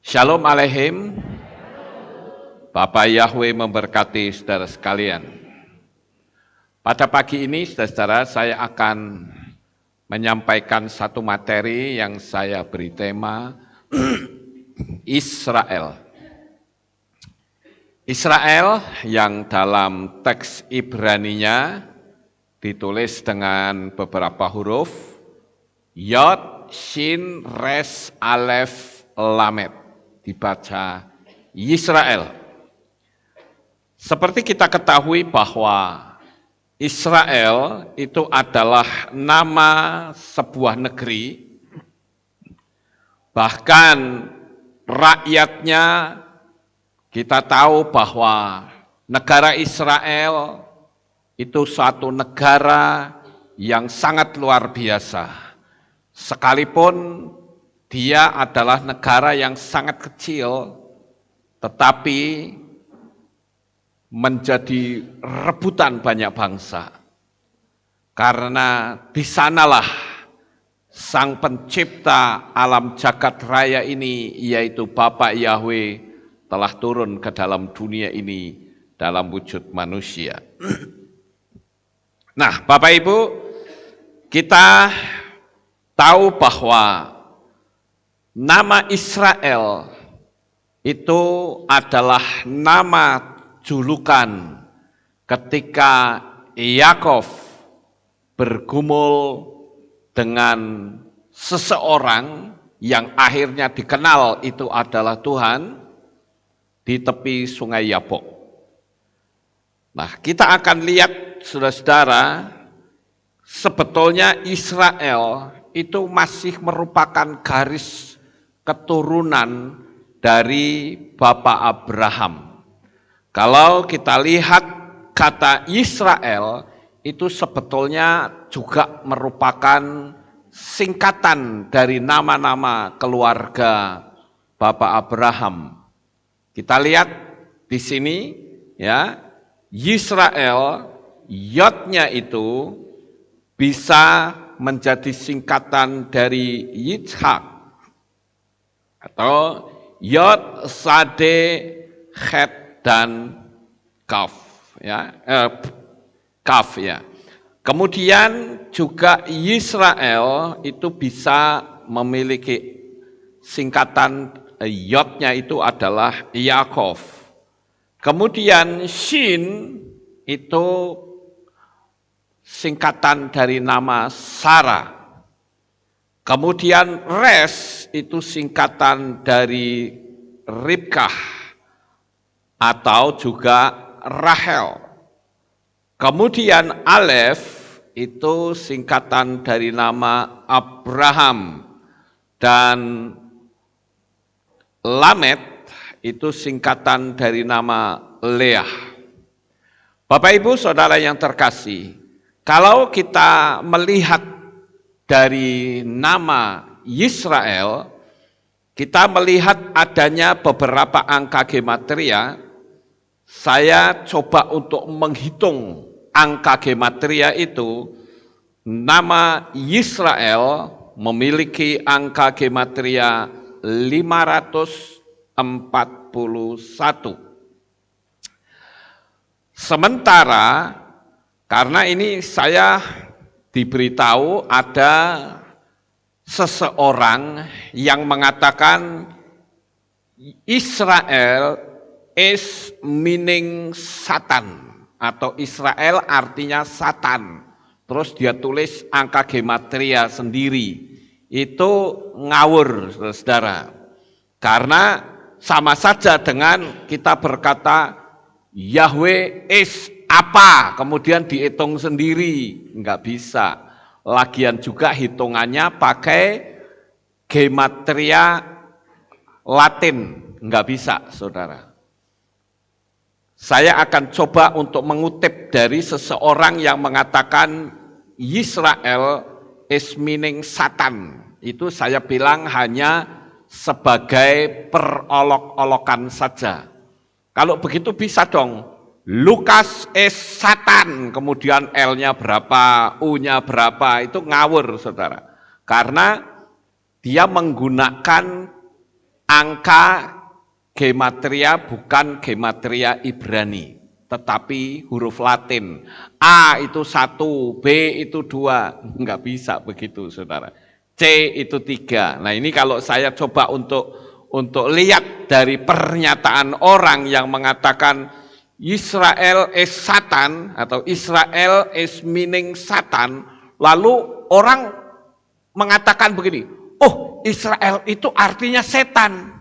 Shalom Aleichem, Bapak Yahweh memberkati saudara sekalian. Pada pagi ini, saudara-saudara, saya akan menyampaikan satu materi yang saya beri tema Israel. Israel yang dalam teks Ibraninya ditulis dengan beberapa huruf Yod, Shin, Res, Alef, Lamet, dibaca Israel. Seperti kita ketahui bahwa Israel itu adalah nama sebuah negeri, bahkan rakyatnya kita tahu bahwa negara Israel itu suatu negara yang sangat luar biasa. Sekalipun dia adalah negara yang sangat kecil, tetapi menjadi rebutan banyak bangsa. Karena di sanalah Sang Pencipta alam jagat raya ini, yaitu Bapa Yahweh, telah turun ke dalam dunia ini dalam wujud manusia. Nah, Bapak Ibu, kita tahu bahwa nama Israel itu adalah nama julukan ketika Yakov bergumul dengan seseorang yang akhirnya dikenal itu adalah Tuhan di tepi sungai Yabok. Nah, kita akan lihat saudara-saudara, sebetulnya Israel itu masih merupakan garis keturunan dari Bapak Abraham. Kalau kita lihat kata Israel itu sebetulnya juga merupakan singkatan dari nama-nama keluarga Bapak Abraham. Kita lihat di sini ya, Israel, yodnya itu bisa menjadi singkatan dari Yitzhak atau Yod, Sade, Het, dan Kaf ya, Kaf ya. Kemudian juga Israel itu bisa memiliki singkatan yodnya itu adalah Yakov. Kemudian Shin itu singkatan dari nama Sarah. Kemudian Res itu singkatan dari Ribkah atau juga Rahel. Kemudian Alef itu singkatan dari nama Abraham, dan Lamet itu singkatan dari nama Leah. Bapak Ibu Saudara yang terkasih, kalau kita melihat dari nama Israel, kita melihat adanya beberapa angka gematria. Saya coba untuk menghitung angka gematria itu. Nama Israel memiliki angka gematria 541. Sementara karena ini saya diberitahu ada seseorang yang mengatakan Israel is meaning Satan, atau Israel artinya Satan. Terus dia tulis angka gematria sendiri. Itu ngawur, saudara. Karena sama saja dengan kita berkata Yahweh is apa, kemudian dihitung sendiri, enggak bisa. Lagian juga hitungannya pakai gematria Latin, enggak bisa, saudara. Saya akan coba untuk mengutip dari seseorang yang mengatakan Israel is meaning Satan. Itu saya bilang hanya sebagai perolok-olokan saja. Kalau begitu bisa dong, Lukas is Satan, kemudian L-nya berapa, U-nya berapa, itu ngawur saudara. Karena dia menggunakan angka gematria bukan gematria Ibrani, tetapi huruf Latin. A itu 1, B itu 2, enggak bisa begitu saudara. C itu 3. Nah ini kalau saya coba untuk lihat dari pernyataan orang yang mengatakan Israel is Satan atau Israel is meaning Satan, lalu orang mengatakan begini, oh Israel itu artinya setan.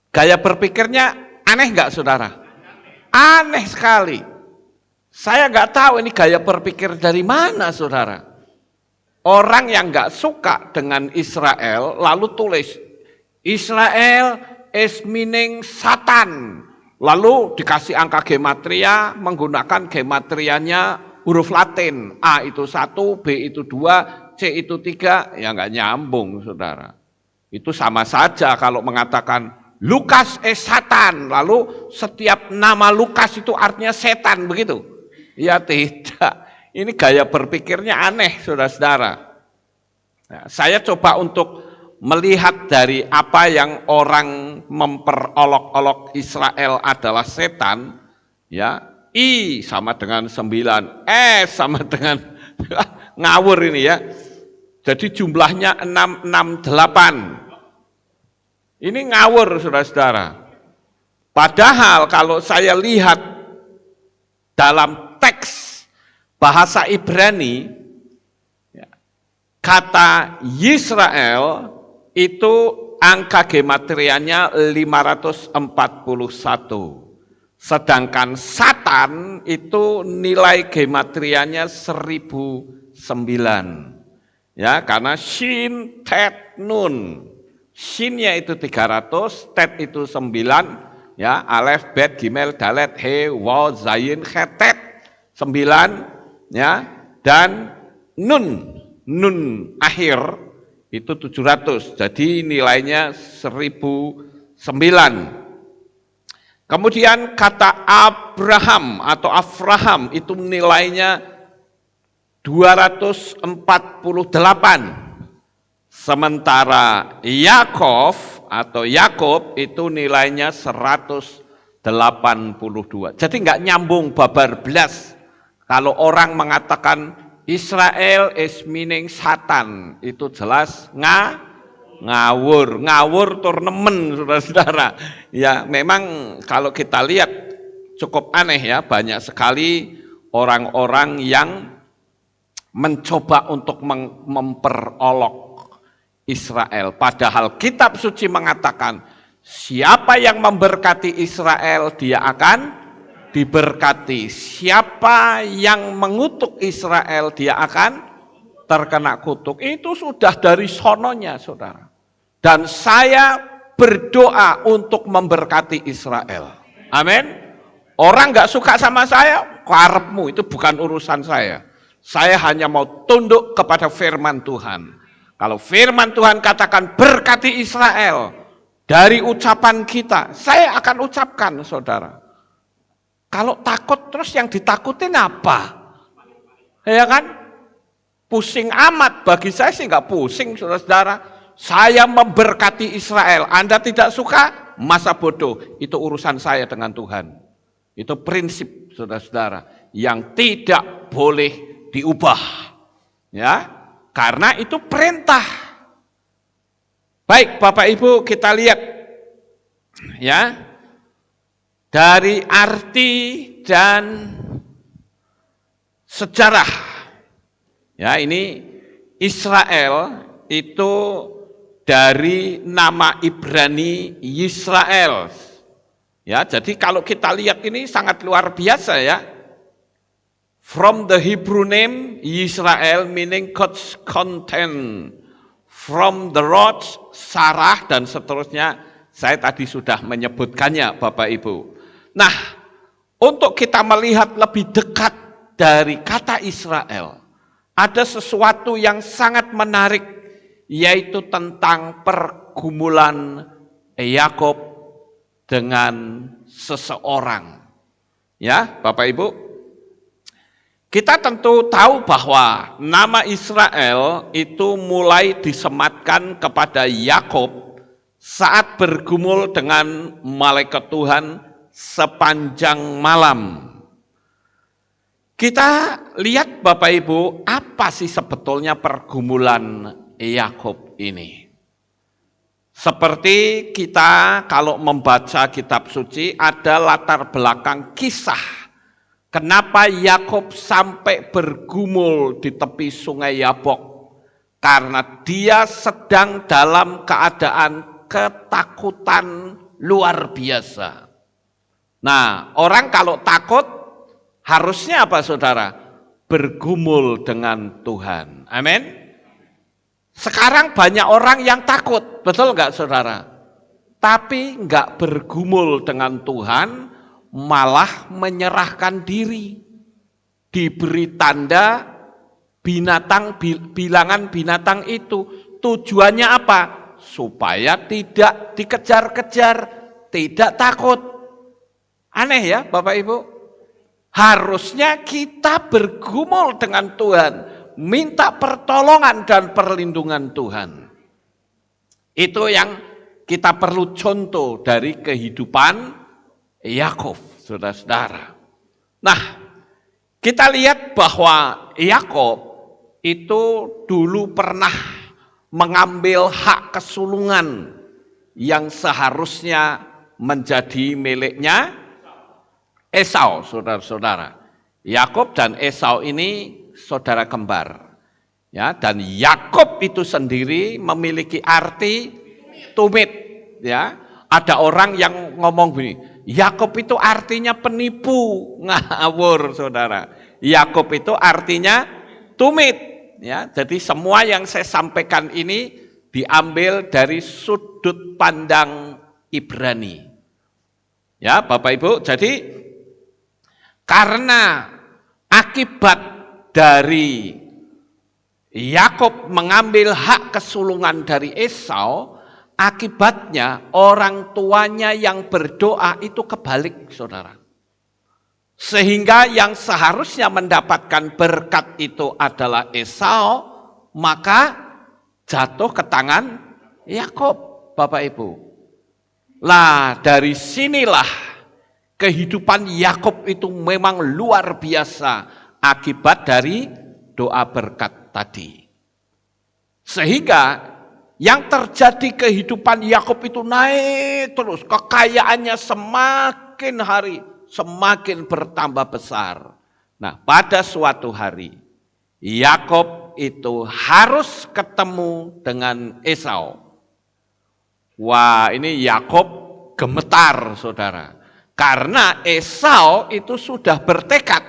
Gaya berpikirnya aneh nggak saudara? Aneh sekali. Saya nggak tahu ini gaya berpikir dari mana saudara. Orang yang nggak suka dengan Israel lalu tulis Israel is meaning Satan. Lalu dikasih angka gematria menggunakan gematrianya huruf Latin. A itu 1, B itu 2, C itu 3. Ya nggak nyambung saudara. Itu sama saja kalau mengatakan Lukas Satan, lalu setiap nama Lukas itu artinya setan, begitu? Ya tidak, ini gaya berpikirnya aneh, saudara-saudara. Nah, saya coba untuk melihat dari apa yang orang memperolok-olok Israel adalah setan, ya I sama dengan 9, S sama dengan ngawur ini ya. Jadi jumlahnya 668. Ini ngawur saudara-saudara. Padahal kalau saya lihat dalam teks bahasa Ibrani, kata Yisrael itu angka gematrianya 541. Sedangkan Satan itu nilai gematrianya 1009. Ya, karena Shin, Tet, Nun. Shinnya itu 300, Tet itu 9, ya, Alef, Bet, Gimel, Dalet, He, Waw, Zayin, Hetet 9, ya, dan Nun akhir itu 700, jadi nilainya 1009. Kemudian kata Abraham atau Afraham itu nilainya 248. Sementara Yakob itu nilainya 182. Jadi nggak nyambung babar belas. Kalau orang mengatakan Israel is meaning Satan, itu jelas ngawur turnemen saudara-saudara. Ya memang kalau kita lihat cukup aneh ya, banyak sekali orang-orang yang mencoba untuk memperolok Israel. Padahal kitab suci mengatakan siapa yang memberkati Israel dia akan diberkati. Siapa yang mengutuk Israel dia akan terkena kutuk. Itu sudah dari sononya saudara. Dan saya berdoa untuk memberkati Israel. Amin. Orang gak suka sama saya, karepmu, itu bukan urusan saya. Saya hanya mau tunduk kepada firman Tuhan. Kalau firman Tuhan katakan berkati Israel dari ucapan kita, saya akan ucapkan saudara. Kalau takut terus yang ditakutin apa? Ya kan? Pusing amat, bagi saya sih nggak pusing saudara-saudara. Saya memberkati Israel, Anda tidak suka, masa bodoh, itu urusan saya dengan Tuhan. Itu prinsip saudara-saudara yang tidak boleh diubah. Ya. Karena itu perintah. Baik Bapak Ibu kita lihat ya dari arti dan sejarah. Ya ini Israel itu dari nama Ibrani Yisrael. Ya jadi kalau kita lihat ini sangat luar biasa ya. From the Hebrew name Yisrael meaning God's content. From the rod Sarah dan seterusnya. Saya tadi sudah menyebutkannya Bapak Ibu. Nah, untuk kita melihat lebih dekat dari kata Israel, ada sesuatu yang sangat menarik, yaitu tentang pergumulan Yakob dengan seseorang. Ya, Bapak Ibu. Kita tentu tahu bahwa nama Israel itu mulai disematkan kepada Yakob saat bergumul dengan malaikat Tuhan sepanjang malam. Kita lihat Bapak Ibu, apa sih sebetulnya pergumulan Yakub ini? Seperti kita kalau membaca kitab suci, ada latar belakang kisah. Kenapa Yakub sampai bergumul di tepi sungai Yabok? Karena dia sedang dalam keadaan ketakutan luar biasa. Nah, orang kalau takut, harusnya apa saudara? Bergumul dengan Tuhan. Amin. Sekarang banyak orang yang takut, betul nggak saudara? Tapi nggak bergumul dengan Tuhan, malah menyerahkan diri. Diberi tanda binatang, bilangan binatang itu. Tujuannya apa? Supaya tidak dikejar-kejar, tidak takut. Aneh ya Bapak Ibu? Harusnya kita bergumul dengan Tuhan, minta pertolongan dan perlindungan Tuhan. Itu yang kita perlu contoh dari kehidupan Yakub, saudara-saudara. Nah, kita lihat bahwa Yakub itu dulu pernah mengambil hak kesulungan yang seharusnya menjadi miliknya Esau, saudara-saudara. Yakub dan Esau ini saudara kembar. Ya, dan Yakub itu sendiri memiliki arti tumit, ya. Ada orang yang ngomong begini, Yakub itu artinya penipu, ngawur saudara. Yakub itu artinya tumit, ya. Jadi semua yang saya sampaikan ini diambil dari sudut pandang Ibrani. Ya, Bapak Ibu, jadi karena akibat dari Yakub mengambil hak kesulungan dari Esau, akibatnya orang tuanya yang berdoa itu kebalik, saudara. Sehingga yang seharusnya mendapatkan berkat itu adalah Esau, maka jatuh ke tangan Yakub, Bapak Ibu. Lah, dari sinilah kehidupan Yakub itu memang luar biasa akibat dari doa berkat tadi. Sehingga yang terjadi kehidupan Yakub itu naik terus, kekayaannya semakin hari semakin bertambah besar. Nah, pada suatu hari Yakub itu harus ketemu dengan Esau. Wah, ini Yakub gemetar, saudara. Karena Esau itu sudah bertekad,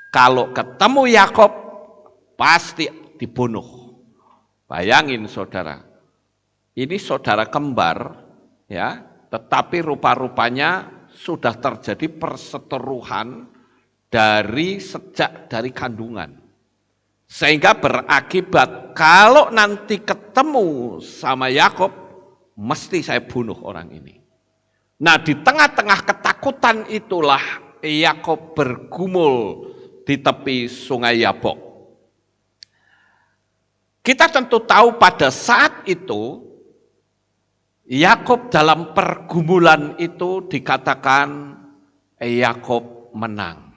kalau ketemu Yakub pasti dibunuh. Bayangin saudara, ini saudara kembar, ya, tetapi rupa-rupanya sudah terjadi perseteruan dari kandungan. Sehingga berakibat kalau nanti ketemu sama Yakub, mesti saya bunuh orang ini. Nah, di tengah-tengah ketakutan itulah Yakub bergumul di tepi sungai Yabok. Kita tentu tahu pada saat itu Yakub dalam pergumulan itu dikatakan Yakub menang.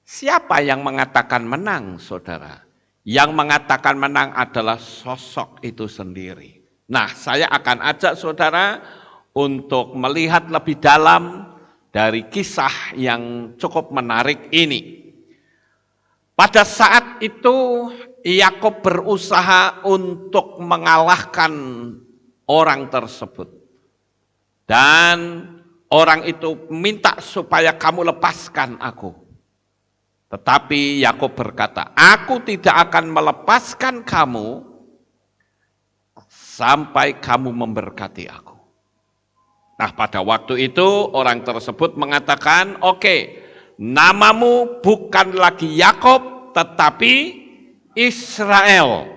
Siapa yang mengatakan menang, saudara? Yang mengatakan menang adalah sosok itu sendiri. Nah, saya akan ajak saudara untuk melihat lebih dalam dari kisah yang cukup menarik ini. Pada saat itu Yakub berusaha untuk mengalahkan orang tersebut. Dan orang itu minta supaya kamu lepaskan aku. Tetapi Yakub berkata, aku tidak akan melepaskan kamu sampai kamu memberkati aku. Nah, pada waktu itu orang tersebut mengatakan, oke, namamu bukan lagi Yakub tetapi Israel.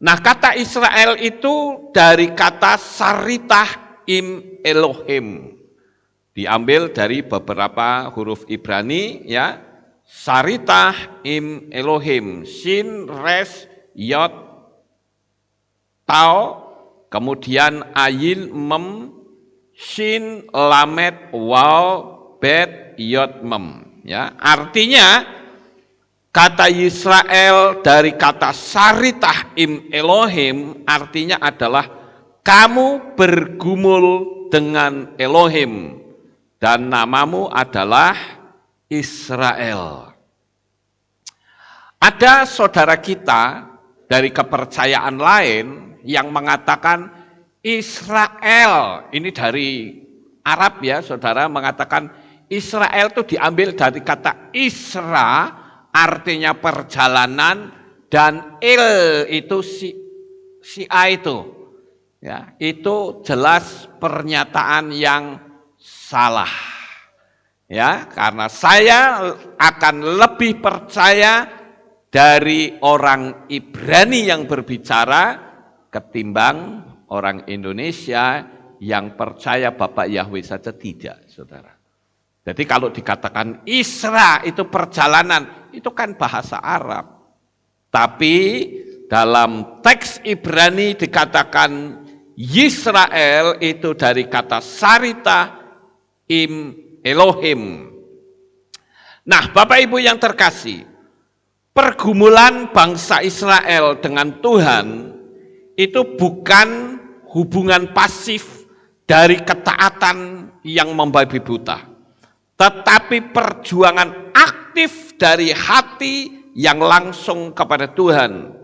Nah, kata Israel itu dari kata Saritah im Elohim. Diambil dari beberapa huruf Ibrani, ya. Saritah im Elohim, Shin, Res, Yod, Tau, kemudian ayin, mem, shin, lamet, waw, bet, yod, mem. Ya, artinya kata Yisrael dari kata saritah im Elohim artinya adalah kamu bergumul dengan Elohim dan namamu adalah Israel. Ada saudara kita dari kepercayaan lain yang mengatakan Israel, ini dari Arab ya saudara, mengatakan Israel itu diambil dari kata Isra, artinya perjalanan, dan itu si A itu. Ya, itu jelas pernyataan yang salah. Ya, karena saya akan lebih percaya dari orang Ibrani yang berbicara ketimbang orang Indonesia yang percaya Bapak Yahweh saja tidak, saudara. Jadi kalau dikatakan Isra itu perjalanan, itu kan bahasa Arab. Tapi dalam teks Ibrani dikatakan Yisrael itu dari kata sarita im Elohim. Nah, Bapak Ibu yang terkasih, pergumulan bangsa Israel dengan Tuhan itu bukan hubungan pasif dari ketaatan yang membabi buta, tetapi perjuangan aktif dari hati yang langsung kepada Tuhan.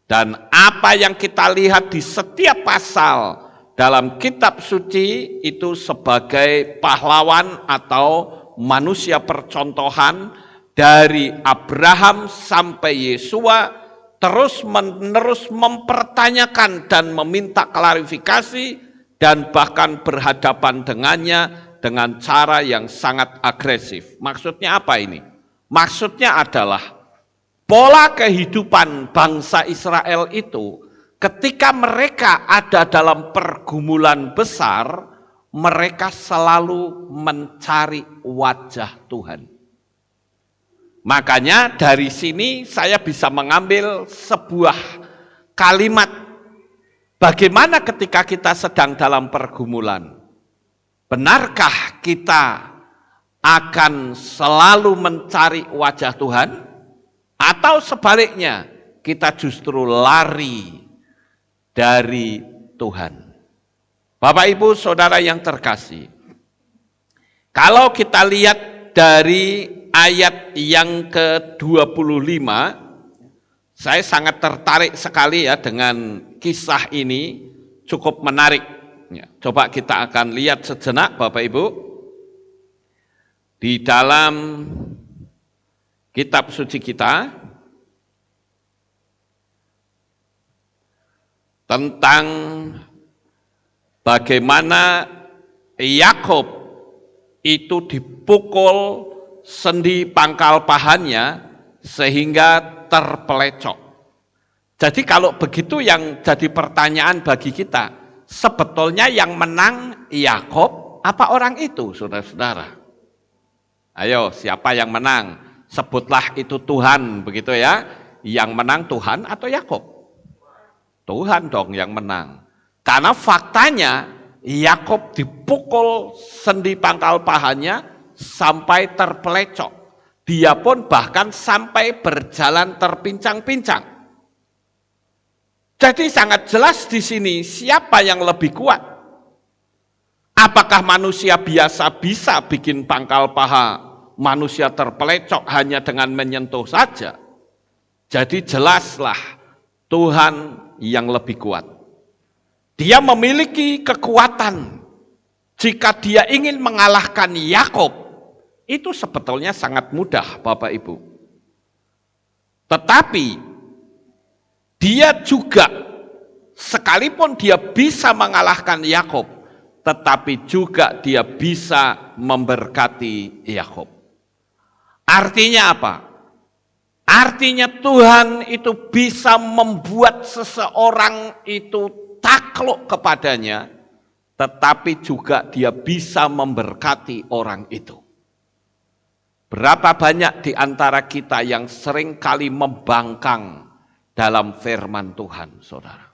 Dan apa yang kita lihat di setiap pasal dalam kitab suci itu sebagai pahlawan atau manusia percontohan dari Abraham sampai Yesua terus-menerus mempertanyakan dan meminta klarifikasi dan bahkan berhadapan dengannya dengan cara yang sangat agresif. Maksudnya apa ini? Maksudnya adalah pola kehidupan bangsa Israel itu ketika mereka ada dalam pergumulan besar, mereka selalu mencari wajah Tuhan. Makanya dari sini saya bisa mengambil sebuah kalimat, bagaimana ketika kita sedang dalam pergumulan? Benarkah kita akan selalu mencari wajah Tuhan? Atau sebaliknya, kita justru lari dari Tuhan? Bapak Ibu Saudara yang terkasih, kalau kita lihat dari ayat yang ke-25, saya sangat tertarik sekali ya dengan kisah ini, cukup menarik. Ya, coba kita akan lihat sejenak Bapak Ibu. Di dalam kitab suci kita, tentang bagaimana Yakub itu dipukul sendi pangkal pahanya sehingga terpelecok. Jadi kalau begitu yang jadi pertanyaan bagi kita, sebetulnya yang menang Yakub apa orang itu, saudara-saudara? Ayo, siapa yang menang? Sebutlah itu Tuhan, begitu ya. Yang menang Tuhan atau Yakub? Tuhan dong yang menang. Karena faktanya Yakub dipukul sendi pangkal pahanya sampai terpelecok. Dia pun bahkan sampai berjalan terpincang-pincang. Jadi sangat jelas di sini siapa yang lebih kuat. Apakah manusia biasa bisa bikin pangkal paha manusia terpelecok hanya dengan menyentuh saja? Jadi jelaslah Tuhan yang lebih kuat. Dia memiliki kekuatan. Jika dia ingin mengalahkan Yakub, itu sebetulnya sangat mudah Bapak Ibu. Tetapi dia juga, sekalipun dia bisa mengalahkan Yakub, tetapi juga dia bisa memberkati Yakub. Artinya apa? Artinya Tuhan itu bisa membuat seseorang itu takluk kepadanya, tetapi juga dia bisa memberkati orang itu. Berapa banyak di antara kita yang sering kali membangkang dalam firman Tuhan, saudara?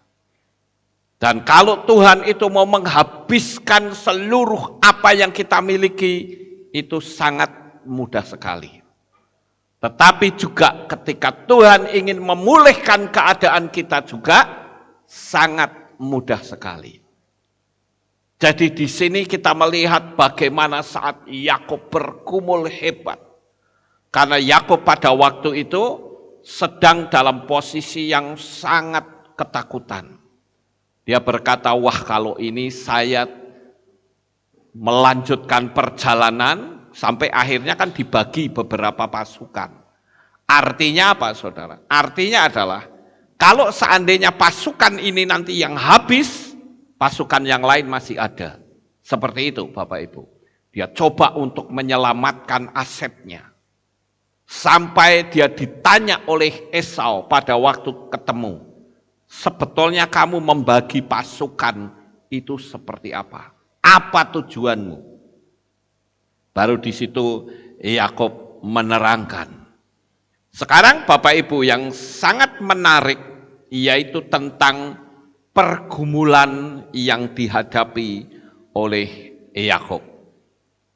Dan kalau Tuhan itu mau menghabiskan seluruh apa yang kita miliki, itu sangat mudah sekali. Tetapi juga ketika Tuhan ingin memulihkan keadaan kita juga sangat mudah sekali. Jadi di sini kita melihat bagaimana saat Yakub bergumul hebat. Karena Yakub pada waktu itu sedang dalam posisi yang sangat ketakutan. Dia berkata, wah kalau ini saya melanjutkan perjalanan sampai akhirnya kan dibagi beberapa pasukan. Artinya apa saudara? Artinya adalah kalau seandainya pasukan ini nanti yang habis, pasukan yang lain masih ada. Seperti itu Bapak Ibu. Dia coba untuk menyelamatkan asetnya. Sampai dia ditanya oleh Esau pada waktu ketemu. Sebetulnya kamu membagi pasukan itu seperti apa? Apa tujuanmu? Baru di situ Yakub menerangkan. Sekarang Bapak Ibu yang sangat menarik yaitu tentang pergumulan yang dihadapi oleh Yakub.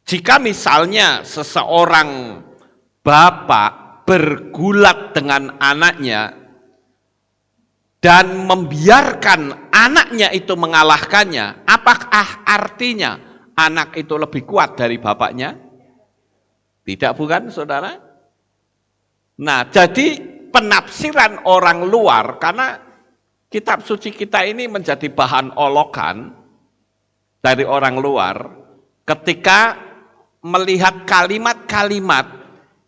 Jika misalnya seseorang bapak bergulat dengan anaknya dan membiarkan anaknya itu mengalahkannya, apakah artinya anak itu lebih kuat dari bapaknya? Tidak, bukan saudara? Nah, jadi penafsiran orang luar, karena kitab suci kita ini menjadi bahan olokan dari orang luar, ketika melihat kalimat-kalimat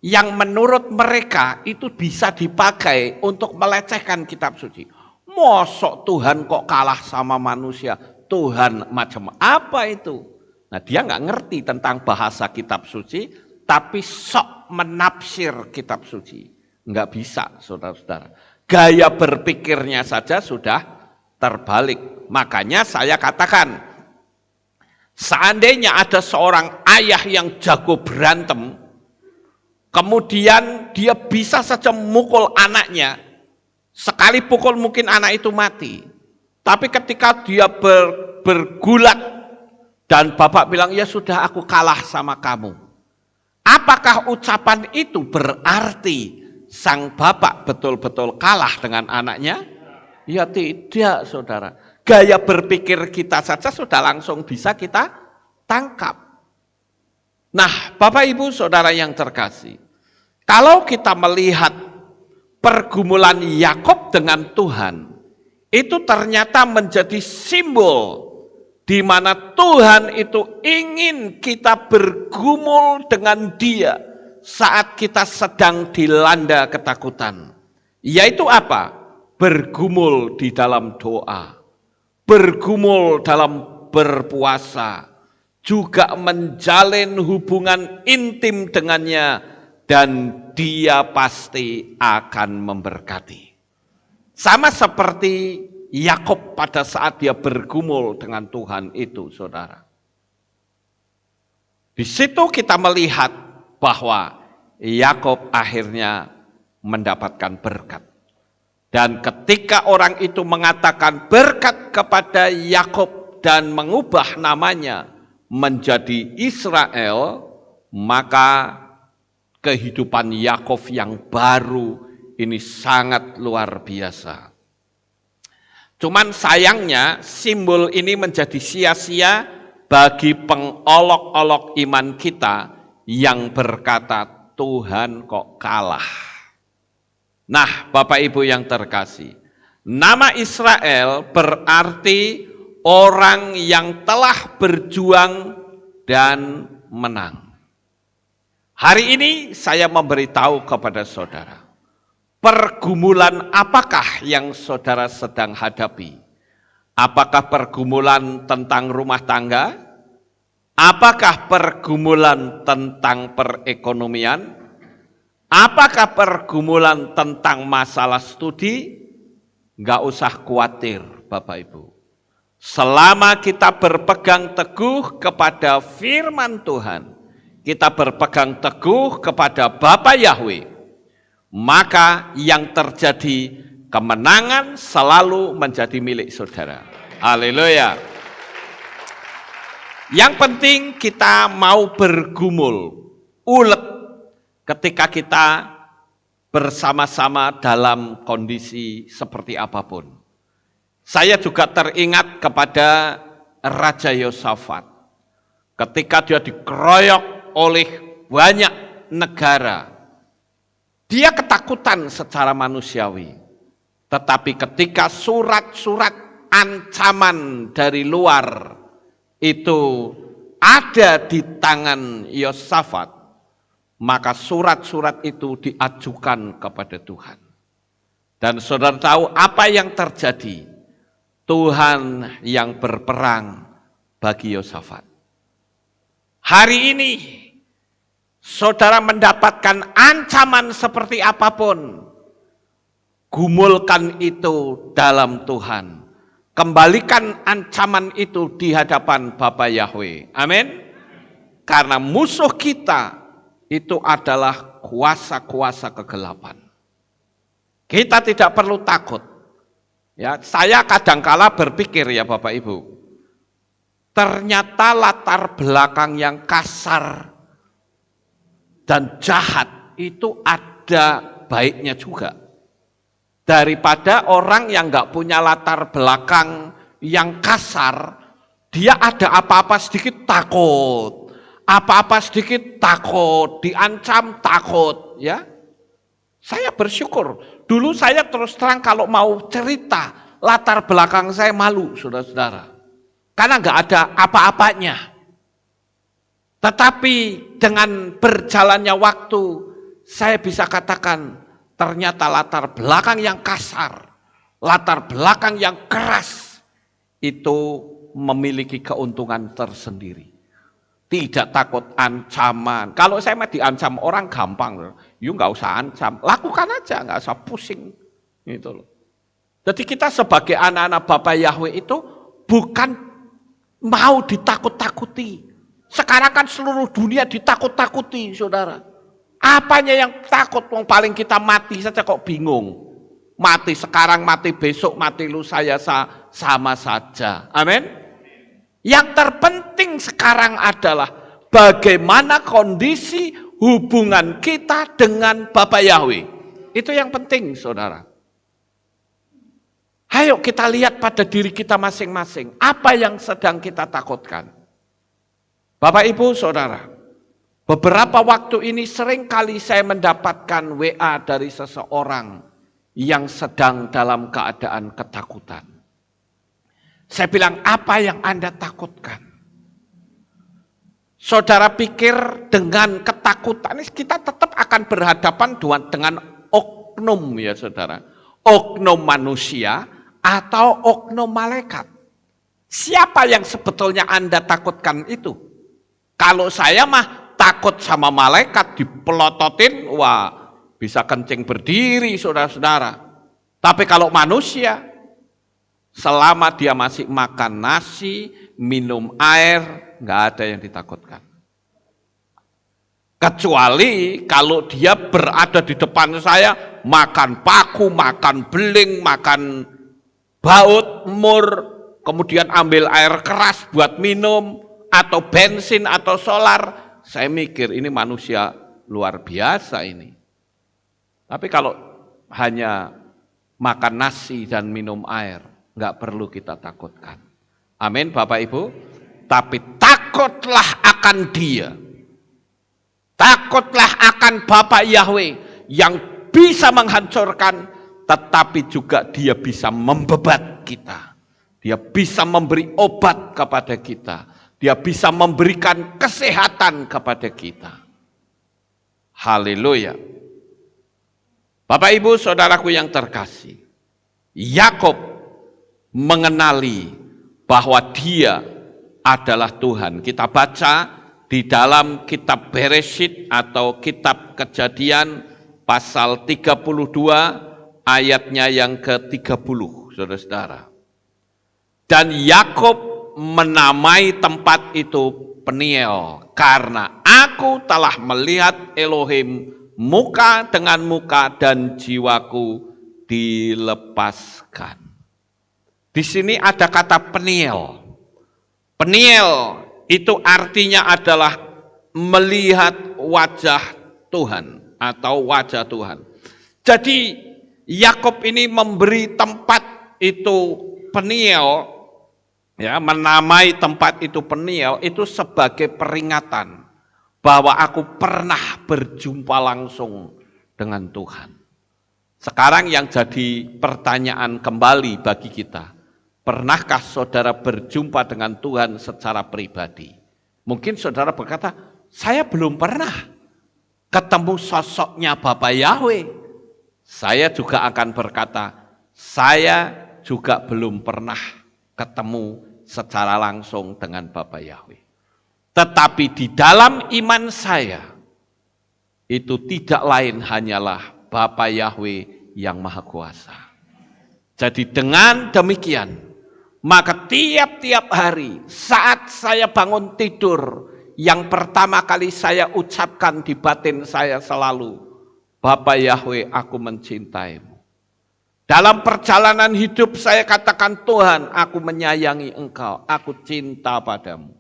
yang menurut mereka itu bisa dipakai untuk melecehkan kitab suci. Mosok Tuhan kok kalah sama manusia? Tuhan macam apa itu? Nah, dia nggak ngerti tentang bahasa kitab suci, tapi sok menafsir kitab suci. Nggak bisa, saudara-saudara. Gaya berpikirnya saja sudah terbalik. Makanya saya katakan, seandainya ada seorang ayah yang jago berantem, kemudian dia bisa saja mukul anaknya, sekali pukul mungkin anak itu mati. Tapi ketika dia bergulat dan bapak bilang, ya sudah aku kalah sama kamu. Apakah ucapan itu berarti sang bapak betul-betul kalah dengan anaknya? Ya tidak saudara. Gaya berpikir kita saja sudah langsung bisa kita tangkap. Nah, Bapak Ibu Saudara yang terkasih, kalau kita melihat pergumulan Yakub dengan Tuhan, itu ternyata menjadi simbol di mana Tuhan itu ingin kita bergumul dengan Dia saat kita sedang dilanda ketakutan. Yaitu apa? Bergumul di dalam doa, bergumul dalam berpuasa, juga menjalin hubungan intim dengannya, dan dia pasti akan memberkati. Sama seperti Yakub pada saat dia bergumul dengan Tuhan itu, saudara. Di situ kita melihat bahwa Yakub akhirnya mendapatkan berkat. Dan ketika orang itu mengatakan berkat kepada Yakub dan mengubah namanya menjadi Israel, maka kehidupan Yakub yang baru ini sangat luar biasa. Cuman sayangnya simbol ini menjadi sia-sia bagi pengolok-olok iman kita yang berkata Tuhan kok kalah. Nah, Bapak Ibu yang terkasih, nama Israel berarti orang yang telah berjuang dan menang. Hari ini saya memberitahu kepada saudara, pergumulan apakah yang saudara sedang hadapi? Apakah pergumulan tentang rumah tangga? Apakah pergumulan tentang perekonomian? Apakah pergumulan tentang masalah studi? Enggak usah khawatir, Bapak Ibu. Selama kita berpegang teguh kepada firman Tuhan, kita berpegang teguh kepada Bapa Yahweh, maka yang terjadi kemenangan selalu menjadi milik saudara. Haleluya. Yang penting kita mau bergumul, ulet ketika kita bersama-sama dalam kondisi seperti apapun. Saya juga teringat kepada Raja Yosafat. Ketika dia dikeroyok oleh banyak negara, dia ketakutan secara manusiawi. Tetapi ketika surat-surat ancaman dari luar itu ada di tangan Yosafat, maka surat-surat itu diajukan kepada Tuhan. Dan saudara tahu apa yang terjadi? Tuhan yang berperang bagi Yosafat. Hari ini saudara mendapatkan ancaman seperti apapun, gumulkan itu dalam Tuhan. Kembalikan ancaman itu di hadapan Bapa Yahweh. Amin. Karena musuh kita itu adalah kuasa-kuasa kegelapan. Kita tidak perlu takut. Ya, saya kadangkala berpikir ya Bapak Ibu, ternyata latar belakang yang kasar dan jahat itu ada baiknya juga. Daripada orang yang nggak punya latar belakang yang kasar, dia ada apa-apa sedikit takut, apa-apa sedikit takut, diancam takut, ya. Saya bersyukur, dulu saya terus terang kalau mau cerita latar belakang saya malu, saudara-saudara. Karena nggak ada apa-apanya. Tetapi dengan berjalannya waktu, saya bisa katakan ternyata latar belakang yang kasar, latar belakang yang keras, itu memiliki keuntungan tersendiri. Tidak takut ancaman. Kalau saya mah diancam orang gampang, you nggak usah ancam, lakukan aja, nggak usah pusing, gitu loh. Jadi kita sebagai anak-anak Bapa Yahweh itu bukan mau ditakut-takuti. Sekarang kan seluruh dunia ditakut-takuti, saudara. Apanya yang takut? Wong paling kita mati saja kok bingung. Mati sekarang, mati besok, mati lusa ya sama saja. Amin. Yang terpenting sekarang adalah bagaimana kondisi hubungan kita dengan Bapa Yahweh. Itu yang penting, saudara. Ayo kita lihat pada diri kita masing-masing. Apa yang sedang kita takutkan? Bapak, Ibu, Saudara. Beberapa waktu ini sering kali saya mendapatkan WA dari seseorang yang sedang dalam keadaan ketakutan. Saya bilang, apa yang Anda takutkan? Saudara pikir dengan ketakutan kita tetap akan berhadapan dengan oknum ya saudara. Oknum manusia atau oknum malaikat. Siapa yang sebetulnya Anda takutkan itu? Kalau saya mah takut sama malaikat dipelototin, wah bisa kencing berdiri saudara-saudara. Tapi kalau manusia, selama dia masih makan nasi, minum air, nggak ada yang ditakutkan. Kecuali kalau dia berada di depan saya, makan paku, makan beling, makan baut, mur, kemudian ambil air keras buat minum, atau bensin, atau solar. Saya mikir ini manusia luar biasa ini. Tapi kalau hanya makan nasi dan minum air, nggak perlu kita takutkan. Amin Bapak Ibu. Tapi takutlah akan Dia. Takutlah akan Bapa Yahweh yang bisa menghancurkan, tetapi juga Dia bisa membebat kita. Dia bisa memberi obat kepada kita. Dia bisa memberikan kesehatan kepada kita. Haleluya. Bapak Ibu Saudaraku yang terkasih, Yakub mengenali bahwa Dia adalah Tuhan. Kita baca di dalam kitab Bereshit atau kitab Kejadian pasal 32 ayatnya yang ke-30, saudara-saudara. Dan Yakub menamai tempat itu Peniel, karena aku telah melihat Elohim muka dengan muka dan jiwaku dilepaskan. Di sini ada kata peniel. Peniel itu artinya adalah melihat wajah Tuhan atau wajah Tuhan. Jadi Yakub ini memberi tempat itu Peniel, ya, menamai tempat itu Peniel itu sebagai peringatan bahwa aku pernah berjumpa langsung dengan Tuhan. Sekarang yang jadi pertanyaan kembali bagi kita, pernahkah saudara berjumpa dengan Tuhan secara pribadi? Mungkin saudara berkata, saya belum pernah ketemu sosoknya Bapa Yahweh. Saya juga akan berkata, saya juga belum pernah ketemu secara langsung dengan Bapa Yahweh. Tetapi di dalam iman saya, itu tidak lain hanyalah Bapa Yahweh yang Maha Kuasa. Jadi dengan demikian, maka tiap-tiap hari saat saya bangun tidur, yang pertama kali saya ucapkan di batin saya selalu, Bapa Yahweh, aku mencintaimu. Dalam perjalanan hidup saya katakan, Tuhan, aku menyayangi Engkau, aku cinta padamu.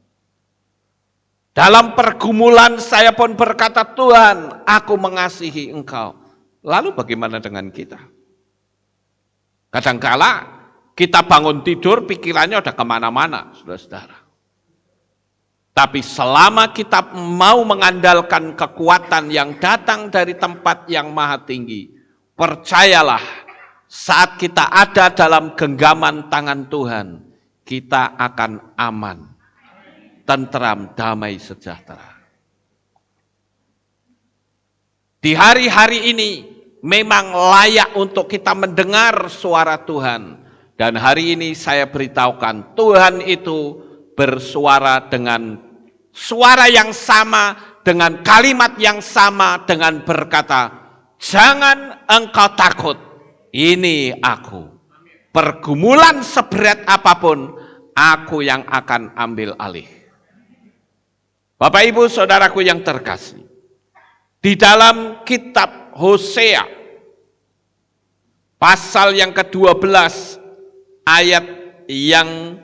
Dalam pergumulan saya pun berkata, Tuhan, aku mengasihi Engkau. Lalu bagaimana dengan kita? Kadangkala kita bangun tidur, pikirannya udah kemana-mana, saudara-saudara. Tapi selama kita mau mengandalkan kekuatan yang datang dari tempat yang maha tinggi, percayalah, saat kita ada dalam genggaman tangan Tuhan, kita akan aman, tentram, damai, sejahtera. Di hari-hari ini memang layak untuk kita mendengar suara Tuhan. Dan hari ini saya beritahukan, Tuhan itu bersuara dengan suara yang sama, dengan kalimat yang sama, dengan berkata, jangan engkau takut, ini aku. Pergumulan seberat apapun, aku yang akan ambil alih. Bapak Ibu saudaraku yang terkasih, di dalam kitab Hosea, pasal yang ke-12, ayat yang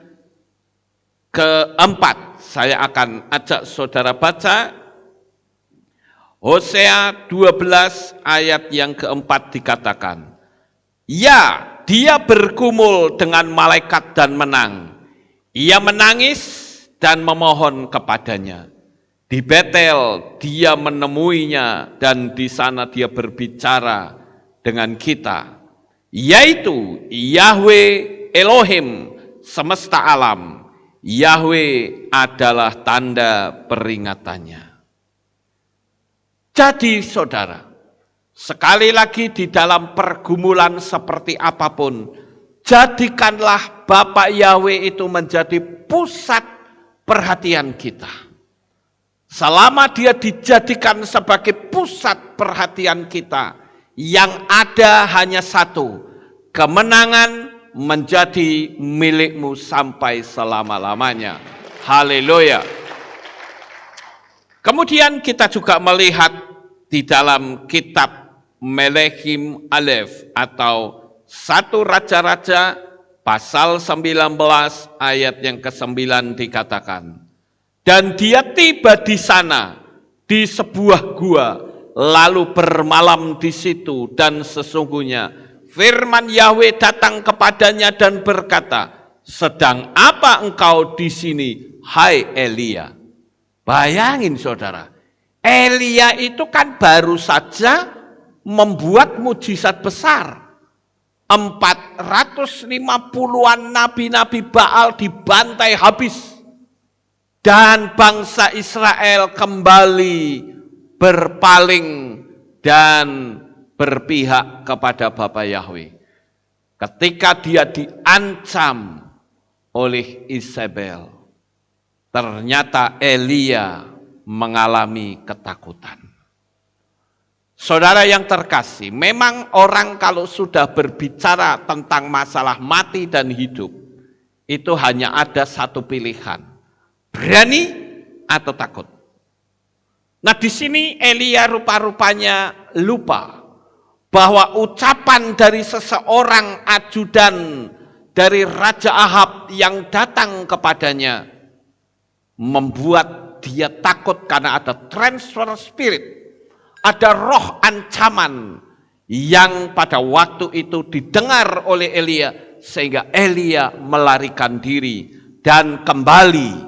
ke-4, saya akan ajak saudara baca. Hosea 12 ayat yang ke-4 dikatakan, ya, dia bergumul dengan malaikat dan menang. Ia menangis dan memohon kepadanya. Di Betel dia menemuinya dan di sana dia berbicara dengan kita, yaitu Yahweh Elohim semesta alam. Yahweh adalah tanda peringatannya. Jadi saudara, sekali lagi di dalam pergumulan seperti apapun, jadikanlah Bapa Yahweh itu menjadi pusat perhatian kita. Selama dia dijadikan sebagai pusat perhatian kita, yang ada hanya satu, kemenangan menjadi milikmu sampai selama-lamanya. Haleluya. Kemudian kita juga melihat di dalam kitab Melechim Aleph atau 1 Raja-Raja pasal 19 ayat yang ke-9 dikatakan, dan dia tiba di sana, di sebuah gua, lalu bermalam di situ, dan sesungguhnya firman Yahweh datang kepadanya dan berkata, sedang apa engkau di sini, hai Elia? Bayangin saudara, Elia itu kan baru saja membuat mujizat besar. 450-an nabi-nabi Baal dibantai habis. Dan bangsa Israel kembali berpaling dan berpihak kepada Bapa Yahweh. Ketika dia diancam oleh Isabel, ternyata Elia mengalami ketakutan. Saudara yang terkasih, memang orang kalau sudah berbicara tentang masalah mati dan hidup, itu hanya ada satu pilihan. Berani atau takut. Nah di sini Elia rupa-rupanya lupa bahwa ucapan dari seseorang ajudan dari Raja Ahab yang datang kepadanya membuat dia takut karena ada transfer spirit, ada roh ancaman yang pada waktu itu didengar oleh Elia sehingga Elia melarikan diri dan kembali.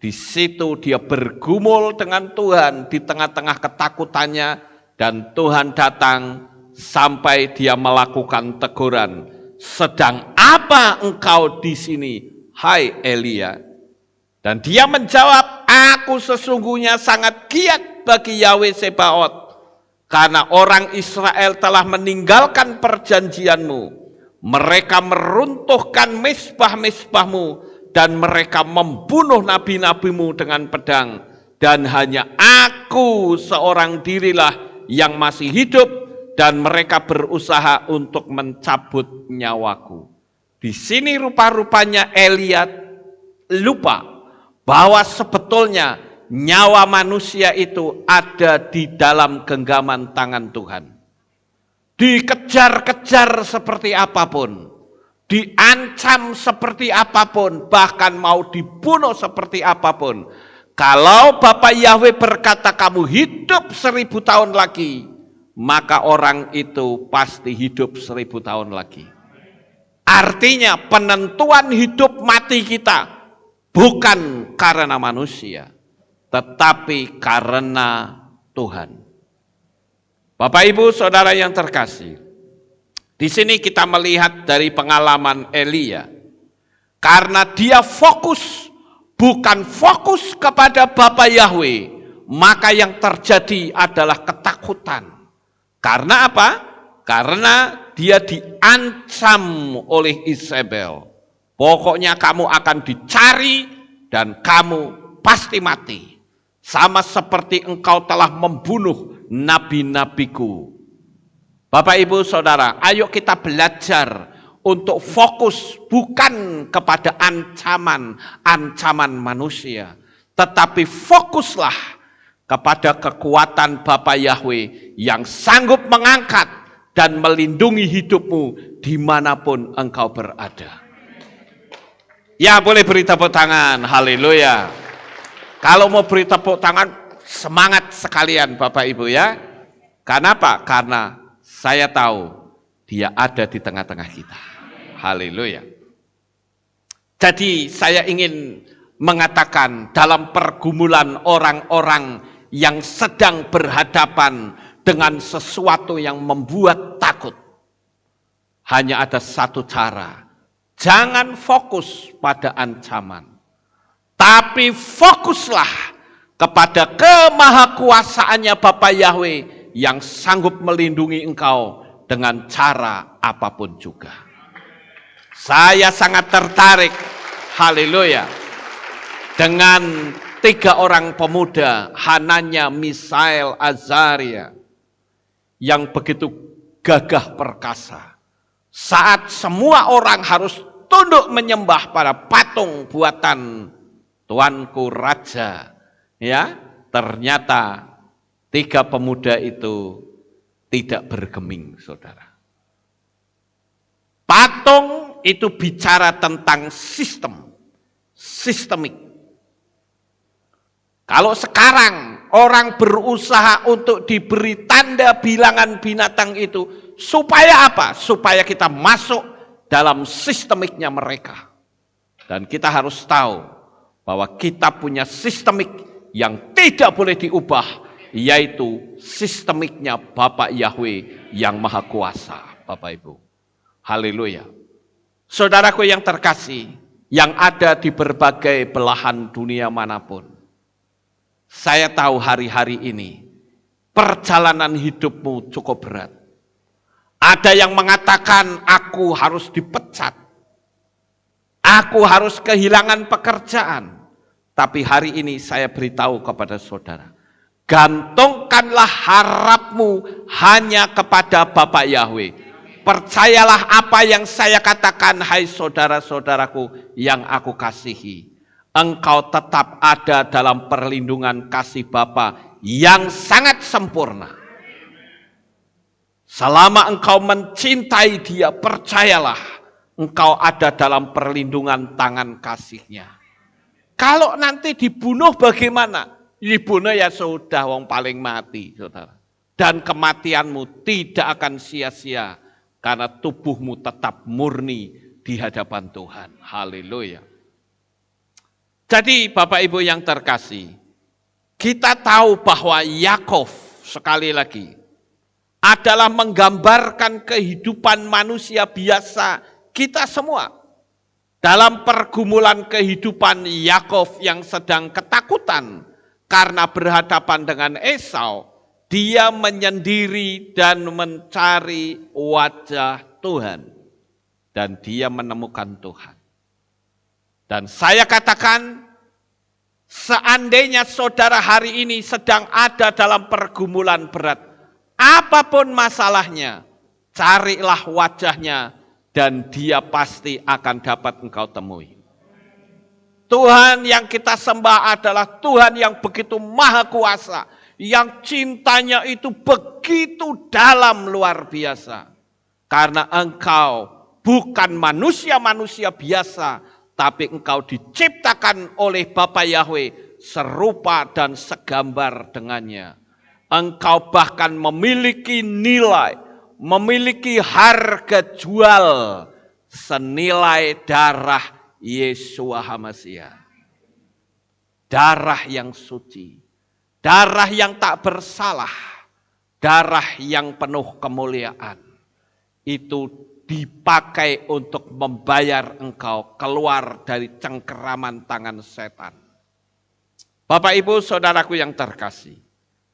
Di situ dia bergumul dengan Tuhan di tengah-tengah ketakutannya dan Tuhan datang sampai dia melakukan teguran. Sedang apa engkau di sini, hai Elia? Dan dia menjawab, aku sesungguhnya sangat giat bagi Yahweh Sebaot, karena orang Israel telah meninggalkan perjanjianmu. Mereka meruntuhkan mezbah-mezbahmu dan mereka membunuh nabi-nabimu dengan pedang. Dan hanya aku seorang dirilah yang masih hidup dan mereka berusaha untuk mencabut nyawaku. Di sini rupa-rupanya Elia lupa bahwa sebetulnya nyawa manusia itu ada di dalam genggaman tangan Tuhan. Dikejar-kejar seperti apapun, diancam seperti apapun, bahkan mau dibunuh seperti apapun. Kalau Bapak Yahweh berkata kamu hidup 1000 tahun lagi, maka orang itu pasti hidup 1000 tahun lagi. Artinya penentuan hidup mati kita bukan karena manusia, tetapi karena Tuhan. Bapak Ibu Saudara yang terkasih, di sini kita melihat dari pengalaman Elia. Karena dia fokus, bukan fokus kepada Bapa Yahweh, maka yang terjadi adalah ketakutan. Karena apa? Karena dia diancam oleh Isabel. Pokoknya kamu akan dicari dan kamu pasti mati. Sama seperti engkau telah membunuh nabi-nabiku. Bapak Ibu Saudara, ayo kita belajar untuk fokus bukan kepada ancaman manusia, tetapi fokuslah kepada kekuatan Bapa Yahweh yang sanggup mengangkat dan melindungi hidupmu dimanapun engkau berada. Ya, boleh beri tepuk tangan, haleluya. Kalau mau beri tepuk tangan, semangat sekalian Bapak Ibu ya. Kenapa? Karena saya tahu dia ada di tengah-tengah kita. Haleluya. Jadi saya ingin mengatakan dalam pergumulan orang-orang yang sedang berhadapan dengan sesuatu yang membuat takut, hanya ada satu cara. Jangan fokus pada ancaman, tapi fokuslah kepada kemahakuasaannya Bapa Yahweh yang sanggup melindungi engkau dengan cara apapun juga. Saya sangat tertarik, haleluya, dengan 3 orang pemuda, Hananya, Misael, Azaria, yang begitu gagah perkasa. Saat semua orang harus tunduk menyembah pada patung buatan tuanku raja, ya, ternyata 3 pemuda itu tidak bergeming, saudara. Patung itu bicara tentang sistemik. Kalau sekarang orang berusaha untuk diberi tanda bilangan binatang itu, supaya apa? Supaya kita masuk dalam sistemiknya mereka. Dan kita harus tahu bahwa kita punya sistemik yang tidak boleh diubah, yaitu sistemiknya Bapa Yahweh yang Maha Kuasa, Bapak Ibu. Haleluya. Saudaraku yang terkasih, yang ada di berbagai belahan dunia manapun, saya tahu hari-hari ini perjalanan hidupmu cukup berat. Ada yang mengatakan aku harus dipecat, aku harus kehilangan pekerjaan. Tapi hari ini saya beritahu kepada saudara, gantungkanlah harapmu hanya kepada Bapa Yahweh. Percayalah apa yang saya katakan, hai saudara-saudaraku yang aku kasihi. Engkau tetap ada dalam perlindungan kasih Bapa yang sangat sempurna. Selama engkau mencintai Dia, percayalah engkau ada dalam perlindungan tangan kasih-Nya. Kalau nanti dibunuh bagaimana? Dibunuh ya sudah, wong paling mati, saudara. Dan kematianmu tidak akan sia-sia, karena tubuhmu tetap murni di hadapan Tuhan. Haleluya. Jadi Bapak Ibu yang terkasih, kita tahu bahwa Yakov sekali lagi adalah menggambarkan kehidupan manusia biasa kita semua. Dalam pergumulan kehidupan Yakov yang sedang ketakutan karena berhadapan dengan Esau, dia menyendiri dan mencari wajah Tuhan. Dan dia menemukan Tuhan. Dan saya katakan, seandainya saudara hari ini sedang ada dalam pergumulan berat, apapun masalahnya, carilah wajahnya dan dia pasti akan dapat engkau temui. Tuhan yang kita sembah adalah Tuhan yang begitu maha kuasa, yang cintanya itu begitu dalam luar biasa. Karena engkau bukan manusia-manusia biasa, tapi engkau diciptakan oleh Bapa Yahweh serupa dan segambar dengannya. Engkau bahkan memiliki nilai, memiliki harga jual senilai darah Yeshua HaMasiah. Darah yang suci, darah yang tak bersalah, darah yang penuh kemuliaan. Itu dipakai untuk membayar engkau keluar dari cengkeraman tangan setan. Bapak Ibu saudaraku yang terkasih,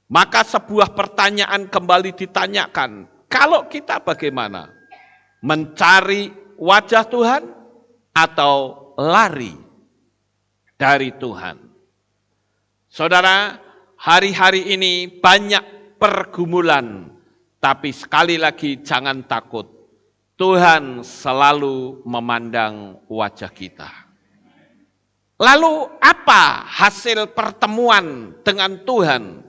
maka sebuah pertanyaan kembali ditanyakan, kalau kita bagaimana? Mencari wajah Tuhan atau lari dari Tuhan? Saudara, hari-hari ini banyak pergumulan, tapi sekali lagi jangan takut. Tuhan selalu memandang wajah kita. Lalu apa hasil pertemuan dengan Tuhan?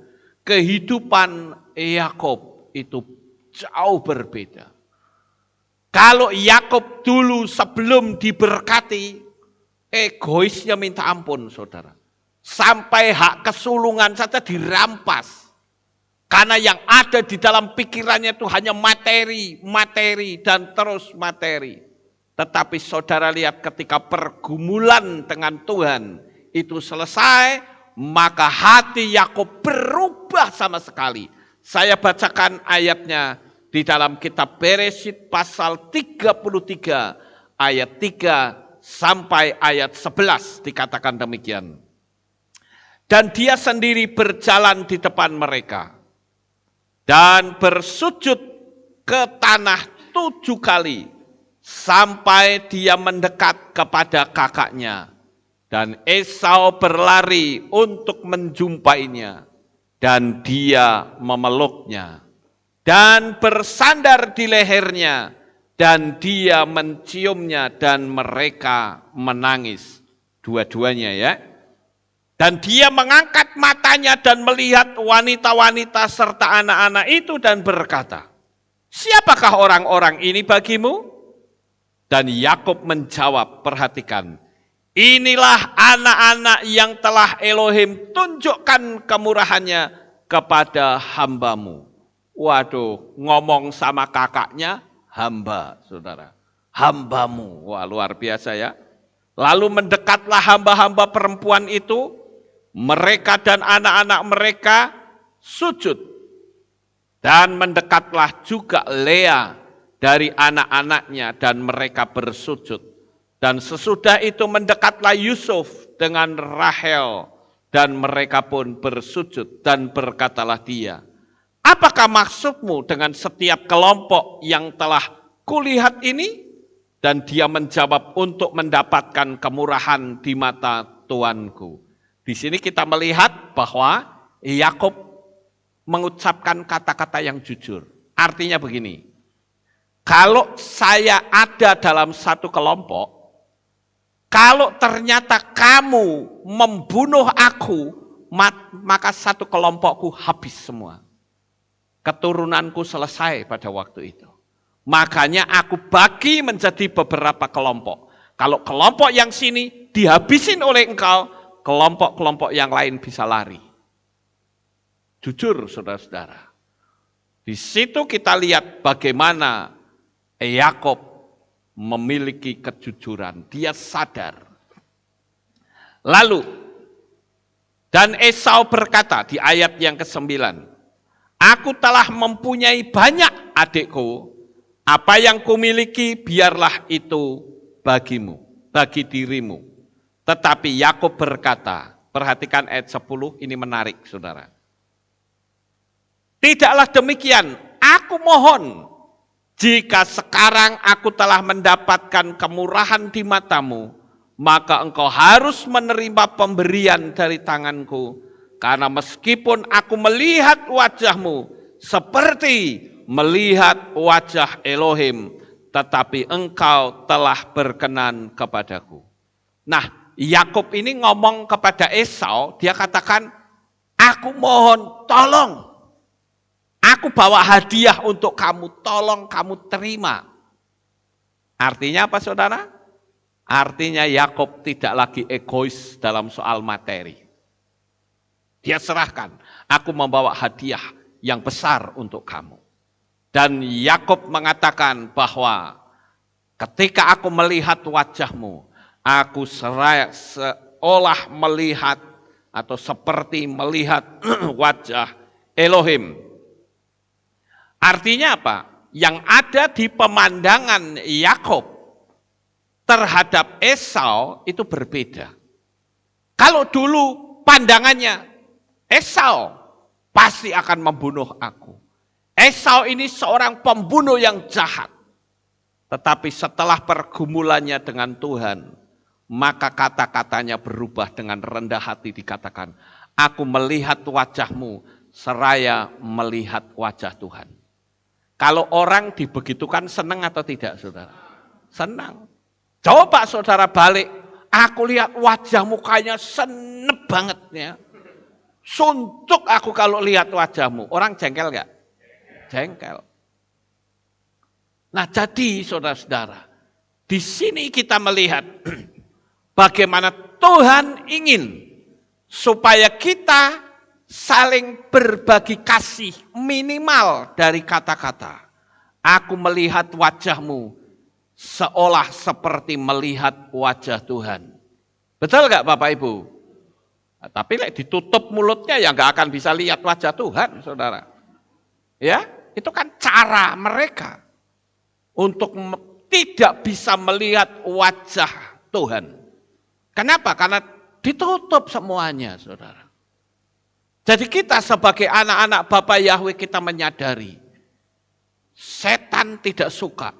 Kehidupan Yakub itu jauh berbeda. Kalau Yakub dulu sebelum diberkati, egoisnya minta ampun, saudara. Sampai hak kesulungan saja dirampas. Karena yang ada di dalam pikirannya itu hanya materi, materi, dan terus materi. Tetapi saudara lihat ketika pergumulan dengan Tuhan itu selesai, maka hati Yakub berubah sama sekali. Saya bacakan ayatnya di dalam kitab Bereshit pasal 33 ayat 3 sampai ayat 11 dikatakan demikian. Dan dia sendiri berjalan di depan mereka dan bersujud ke tanah 7 kali sampai dia mendekat kepada kakaknya. Dan Esau berlari untuk menjumpainya dan dia memeluknya dan bersandar di lehernya dan dia menciumnya dan mereka menangis dua-duanya ya. Dan dia mengangkat matanya dan melihat wanita-wanita serta anak-anak itu dan berkata, siapakah orang-orang ini bagimu? Dan Yakub menjawab, perhatikan, inilah anak-anak yang telah Elohim tunjukkan kemurahannya kepada hambamu. Waduh, ngomong sama kakaknya, hamba, saudara. Hambamu, wah luar biasa ya. Lalu mendekatlah hamba-hamba perempuan itu, mereka dan anak-anak mereka sujud. Dan mendekatlah juga Lea dari anak-anaknya dan mereka bersujud. Dan sesudah itu mendekatlah Yusuf dengan Rahel dan mereka pun bersujud dan berkatalah dia, apakah maksudmu dengan setiap kelompok yang telah kulihat ini? Dan dia menjawab untuk mendapatkan kemurahan di mata Tuanku. Di sini kita melihat bahwa Yakub mengucapkan kata-kata yang jujur. Artinya begini, kalau saya ada dalam satu kelompok, kalau ternyata kamu membunuh aku, maka satu kelompokku habis semua. Keturunanku selesai pada waktu itu. Makanya aku bagi menjadi beberapa kelompok. Kalau kelompok yang sini dihabisin oleh engkau, kelompok-kelompok yang lain bisa lari. Jujur saudara-saudara. Di situ kita lihat bagaimana Yakub memiliki kejujuran. Dia sadar. Lalu, dan Esau berkata di ayat yang ke-9, aku telah mempunyai banyak adikku, apa yang kumiliki biarlah itu bagimu, bagi dirimu. Tetapi Yakub berkata, perhatikan ayat 10, ini menarik saudara. Tidaklah demikian, aku mohon, jika sekarang aku telah mendapatkan kemurahan di matamu, maka engkau harus menerima pemberian dari tanganku, karena meskipun aku melihat wajahmu seperti melihat wajah Elohim, tetapi engkau telah berkenan kepadaku. Nah, Yakub ini ngomong kepada Esau, dia katakan, aku mohon tolong. Aku bawa hadiah untuk kamu, tolong kamu terima. Artinya apa saudara? Artinya Yakub tidak lagi egois dalam soal materi. Dia serahkan, aku membawa hadiah yang besar untuk kamu. Dan Yakub mengatakan bahwa ketika aku melihat wajahmu, aku seolah melihat atau seperti melihat wajah Elohim. Artinya apa? Yang ada di pemandangan Yakub terhadap Esau itu berbeda. Kalau dulu pandangannya Esau pasti akan membunuh aku. Esau ini seorang pembunuh yang jahat. Tetapi setelah pergumulannya dengan Tuhan, maka kata-katanya berubah dengan rendah hati dikatakan, aku melihat wajahmu seraya melihat wajah Tuhan. Kalau orang dibegitukan senang atau tidak saudara? Senang. Coba saudara balik, aku lihat wajah mukanya senep banget ya. Suntuk aku kalau lihat wajahmu. Orang jengkel gak? Jengkel. Nah jadi saudara-saudara, di sini kita melihat bagaimana Tuhan ingin supaya kita saling berbagi kasih minimal dari kata-kata. Aku melihat wajahmu seolah seperti melihat wajah Tuhan. Betul gak Bapak Ibu? Nah, tapi ditutup mulutnya ya gak akan bisa lihat wajah Tuhan saudara. Ya, itu kan cara mereka untuk tidak bisa melihat wajah Tuhan. Kenapa? Karena ditutup semuanya saudara. Jadi kita sebagai anak-anak Bapa Yahweh kita menyadari setan tidak suka.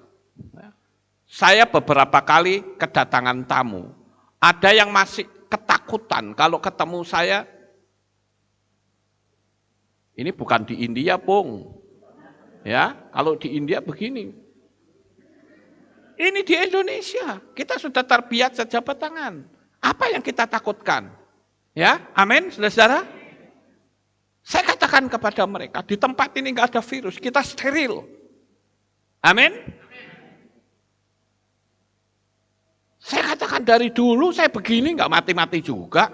Saya beberapa kali kedatangan tamu. Ada yang masih ketakutan kalau ketemu saya. Ini bukan di India, Bung. Ya, kalau di India begini. Ini di Indonesia. Kita sudah terbiasa jabat tangan. Apa yang kita takutkan? Ya, amin, saudara-saudara. Saya katakan kepada mereka, di tempat ini enggak ada virus, kita steril. Amin. Saya katakan dari dulu saya begini enggak mati-mati juga.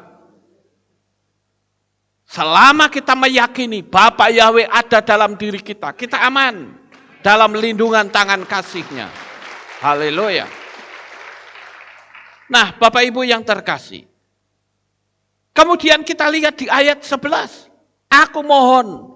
Selama kita meyakini Bapa Yahweh ada dalam diri kita, kita aman dalam lindungan tangan kasih-Nya. Haleluya. Nah, Bapak Ibu yang terkasih. Kemudian kita lihat di ayat 11. Aku mohon,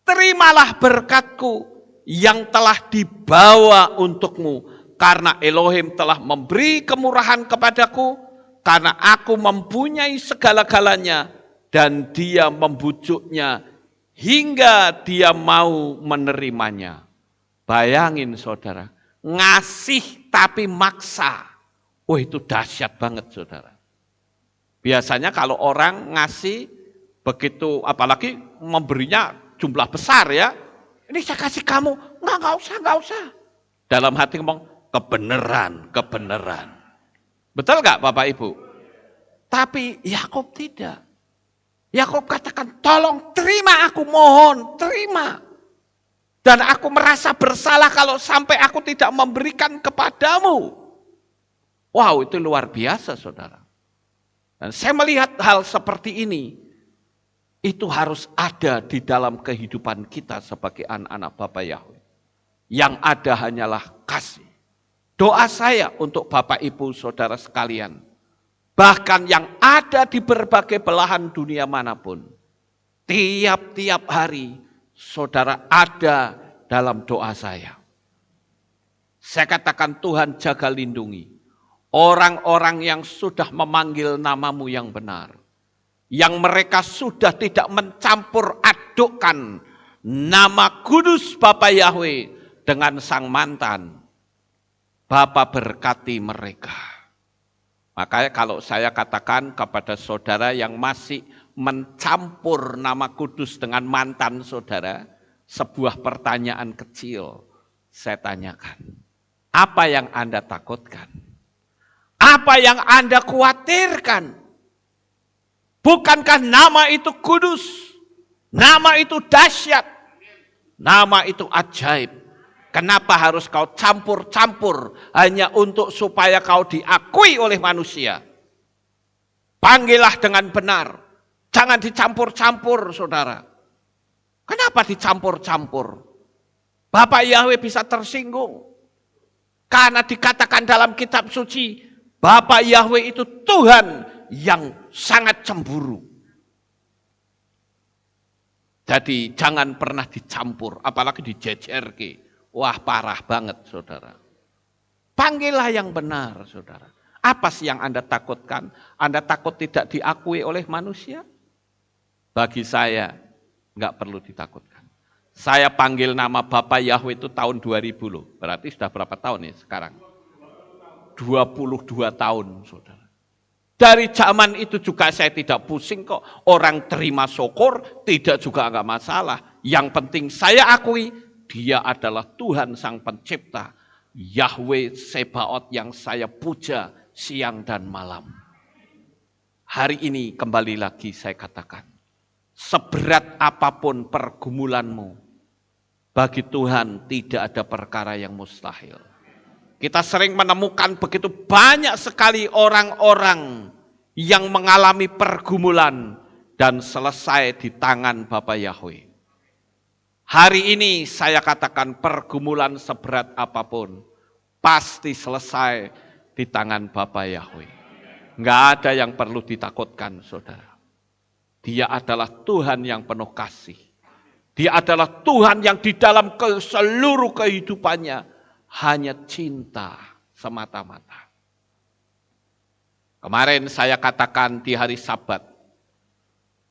terimalah berkat-Ku yang telah dibawa untukmu, karena Elohim telah memberi kemurahan kepadaku, karena aku mempunyai segala-galanya, dan Dia membujuknya hingga dia mau menerimanya. Bayangin saudara, ngasih tapi maksa. Oh itu dahsyat banget saudara. Biasanya kalau orang ngasih begitu, apalagi memberinya jumlah besar ya. Ini saya kasih kamu, enggak usah. Dalam hati ngomong, kebenaran. Betul enggak Bapak Ibu? Tapi Yakub tidak. Yakub katakan, tolong terima aku mohon, terima. Dan aku merasa bersalah kalau sampai aku tidak memberikan kepadamu. Wow, itu luar biasa, saudara. Dan saya melihat hal seperti ini, itu harus ada di dalam kehidupan kita sebagai anak-anak Bapa Yahweh. Yang ada hanyalah kasih. Doa saya untuk Bapak Ibu Saudara sekalian, bahkan yang ada di berbagai belahan dunia manapun, tiap-tiap hari saudara ada dalam doa saya. Saya katakan Tuhan jaga lindungi orang-orang yang sudah memanggil namamu yang benar. Yang mereka sudah tidak mencampur adukkan nama kudus Bapa Yahweh dengan sang mantan. Bapa berkati mereka. Makanya kalau saya katakan kepada saudara yang masih mencampur nama kudus dengan mantan saudara, sebuah pertanyaan kecil saya tanyakan. Apa yang Anda takutkan? Apa yang Anda khawatirkan? Bukankah nama itu kudus? Nama itu dahsyat? Nama itu ajaib? Kenapa harus kau campur-campur hanya untuk supaya kau diakui oleh manusia? Panggillah dengan benar. Jangan dicampur-campur, saudara. Kenapa dicampur-campur? Bapak Yahweh bisa tersinggung. Karena dikatakan dalam kitab suci, Bapak Yahweh itu Tuhan yang sangat cemburu. Jadi jangan pernah dicampur, apalagi dijejerke. Wah, parah banget, saudara. Panggillah yang benar, saudara. Apa sih yang Anda takutkan? Anda takut tidak diakui oleh manusia? Bagi saya, nggak perlu ditakutkan. Saya panggil nama Bapa Yahweh itu tahun 2000 loh. Berarti sudah berapa tahun nih sekarang? 22 tahun, saudara. Dari zaman itu juga saya tidak pusing kok. Orang terima syukur, tidak juga nggak masalah. Yang penting saya akui, Dia adalah Tuhan Sang Pencipta, Yahweh Sebaot yang saya puja siang dan malam. Hari ini kembali lagi saya katakan, seberat apapun pergumulanmu, bagi Tuhan tidak ada perkara yang mustahil. Kita sering menemukan begitu banyak sekali orang-orang yang mengalami pergumulan dan selesai di tangan Bapa Yahweh. Hari ini saya katakan pergumulan seberat apapun pasti selesai di tangan Bapa Yahweh. Enggak ada yang perlu ditakutkan, saudara. Dia adalah Tuhan yang penuh kasih. Dia adalah Tuhan yang di dalam seluruh kehidupannya hanya cinta semata-mata. Kemarin saya katakan di hari Sabat,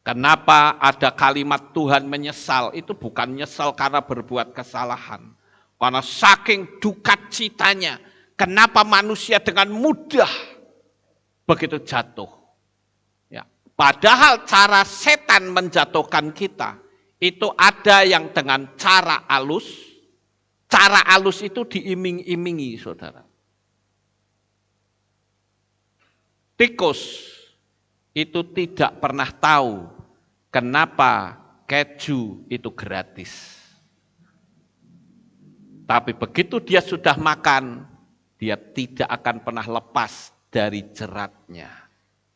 kenapa ada kalimat Tuhan menyesal? Itu bukan nyesal karena berbuat kesalahan. Karena saking duka citanya, kenapa manusia dengan mudah begitu jatuh. Ya. Padahal cara setan menjatuhkan kita, itu ada yang dengan cara halus. Cara halus itu diiming-imingi, saudara. Tikus itu tidak pernah tahu kenapa keju itu gratis. Tapi begitu dia sudah makan, dia tidak akan pernah lepas dari jeratnya.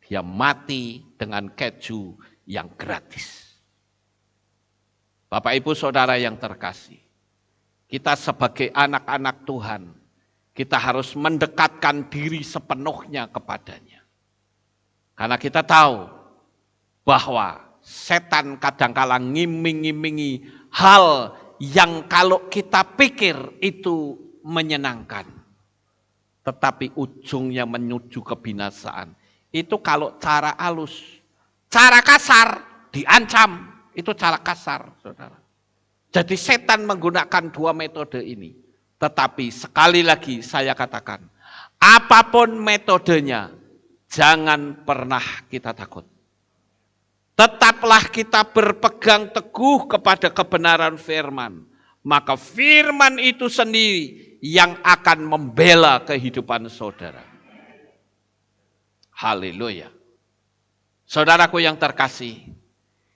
Dia mati dengan keju yang gratis. Bapak Ibu Saudara yang terkasih, kita sebagai anak-anak Tuhan, kita harus mendekatkan diri sepenuhnya kepadanya. Karena kita tahu bahwa setan kadangkala ngiming-ngimingi hal yang kalau kita pikir itu menyenangkan. Tetapi ujungnya menuju kebinasaan. Itu kalau cara halus. Cara kasar diancam, itu cara kasar, saudara. Jadi setan menggunakan dua metode ini. Tetapi sekali lagi saya katakan, apapun metodenya, jangan pernah kita takut. Tetaplah kita berpegang teguh kepada kebenaran firman. Maka firman itu sendiri yang akan membela kehidupan saudara. Haleluya. Saudaraku yang terkasih,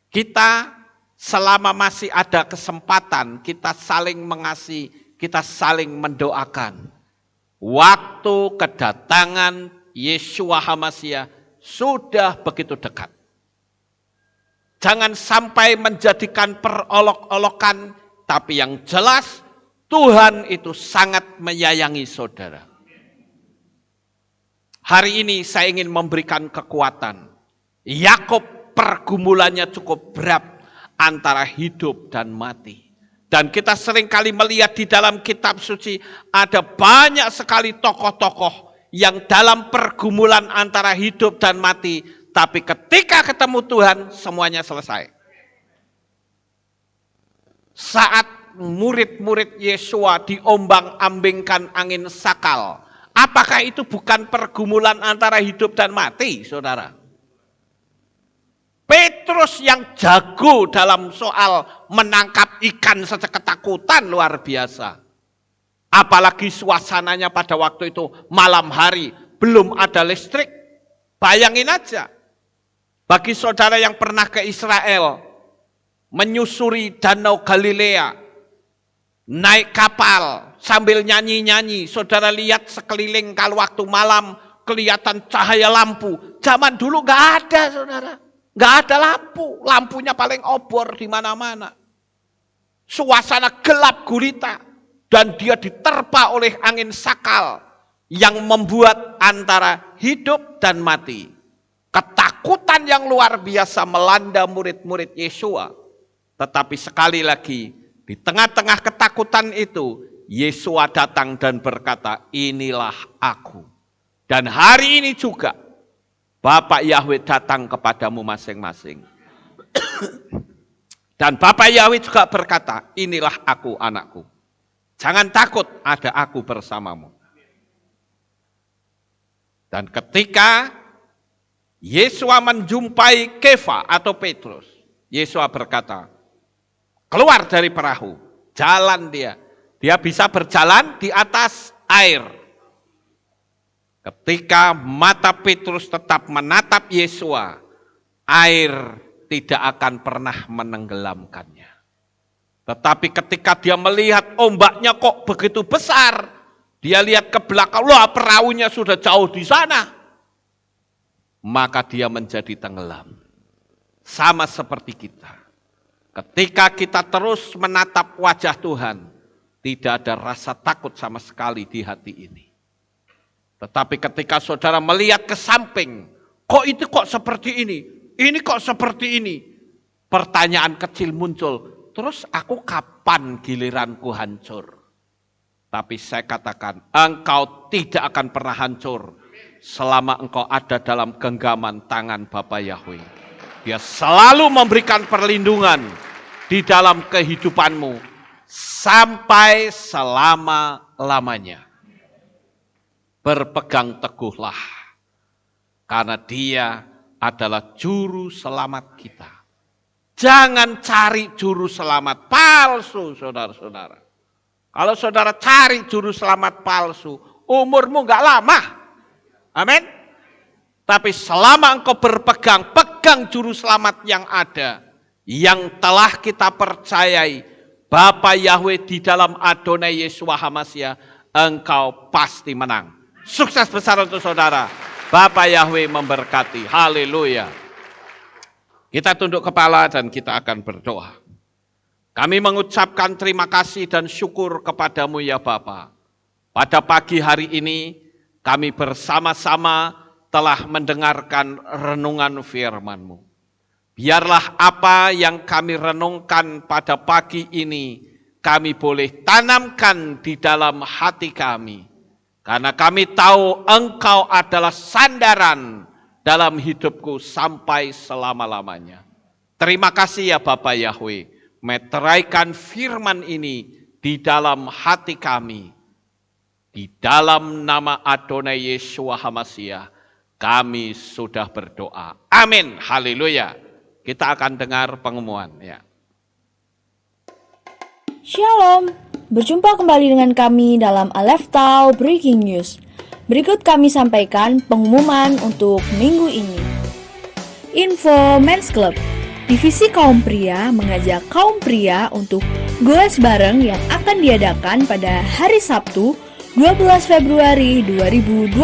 kita selama masih ada kesempatan, kita saling mengasihi, kita saling mendoakan. Waktu kedatangan Yeshua HaMashiach sudah begitu dekat. Jangan sampai menjadikan perolok-olokan, tapi yang jelas Tuhan itu sangat menyayangi saudara. Hari ini saya ingin memberikan kekuatan. Yakub pergumulannya cukup berat antara hidup dan mati. Dan kita seringkali melihat di dalam kitab suci ada banyak sekali tokoh-tokoh yang dalam pergumulan antara hidup dan mati, tapi ketika ketemu Tuhan semuanya selesai. Saat murid-murid Yesua diombang-ambingkan angin sakal, apakah itu bukan pergumulan antara hidup dan mati, saudara? Petrus yang jago dalam soal menangkap ikan saja ketakutan luar biasa. Apalagi suasananya pada waktu itu malam hari, belum ada listrik. Bayangin aja, bagi saudara yang pernah ke Israel, menyusuri Danau Galilea, naik kapal sambil nyanyi-nyanyi, saudara lihat sekeliling kalau waktu malam kelihatan cahaya lampu. Zaman dulu gak ada, saudara. Gak ada lampu, lampunya paling obor di mana-mana. Suasana gelap gulita dan dia diterpa oleh angin sakal yang membuat antara hidup dan mati. Ketakutan yang luar biasa melanda murid-murid Yesua. Tetapi sekali lagi, di tengah-tengah ketakutan itu, Yesua datang dan berkata, inilah aku. Dan hari ini juga, Bapak Yahweh datang kepadamu masing-masing. Dan Bapak Yahweh juga berkata, inilah aku anakku. Jangan takut, ada aku bersamamu. Dan ketika Yesua menjumpai Kefa atau Petrus, Yesua berkata, keluar dari perahu, jalan dia. Dia bisa berjalan di atas air. Ketika mata Petrus tetap menatap Yesua, air tidak akan pernah menenggelamkannya. Tetapi ketika dia melihat ombaknya kok begitu besar, dia lihat ke belakang, wah perahunya sudah jauh di sana. Maka dia menjadi tenggelam. Sama seperti kita. Ketika kita terus menatap wajah Tuhan, tidak ada rasa takut sama sekali di hati ini. Tetapi ketika saudara melihat ke samping, kok itu kok seperti ini kok seperti ini. Pertanyaan kecil muncul, terus aku kapan giliranku hancur? Tapi saya katakan, engkau tidak akan pernah hancur selama engkau ada dalam genggaman tangan Bapa Yahweh. Dia selalu memberikan perlindungan di dalam kehidupanmu sampai selama-lamanya. Berpegang teguhlah, karena dia adalah juru selamat kita. Jangan cari juru selamat palsu, saudara-saudara. Kalau saudara cari juru selamat palsu, umurmu gak lama. Amin. Tapi selama engkau pegang juru selamat yang ada, yang telah kita percayai, Bapa Yahweh di dalam Adonai Yeshua HaMashiach, engkau pasti menang. Sukses besar untuk saudara. Bapak Yahweh memberkati. Haleluya. Kita tunduk kepala dan kita akan berdoa. Kami mengucapkan terima kasih dan syukur kepadamu ya Bapa. Pada pagi hari ini kami bersama-sama telah mendengarkan renungan firman-Mu. Biarlah apa yang kami renungkan pada pagi ini kami boleh tanamkan di dalam hati kami. Karena kami tahu Engkau adalah sandaran dalam hidupku sampai selama-lamanya. Terima kasih ya Bapak Yahweh, meteraikan firman ini di dalam hati kami. Di dalam nama Adonai Yeshua HaMashiach, kami sudah berdoa. Amin. Haleluya. Kita akan dengar pengumuman ya. Shalom, berjumpa kembali dengan kami dalam Aleph Tau Breaking News. Berikut kami sampaikan pengumuman untuk minggu ini. Info Men's Club. Divisi Kaum Pria mengajak kaum pria untuk goes bareng yang akan diadakan pada hari Sabtu 12 Februari 2022,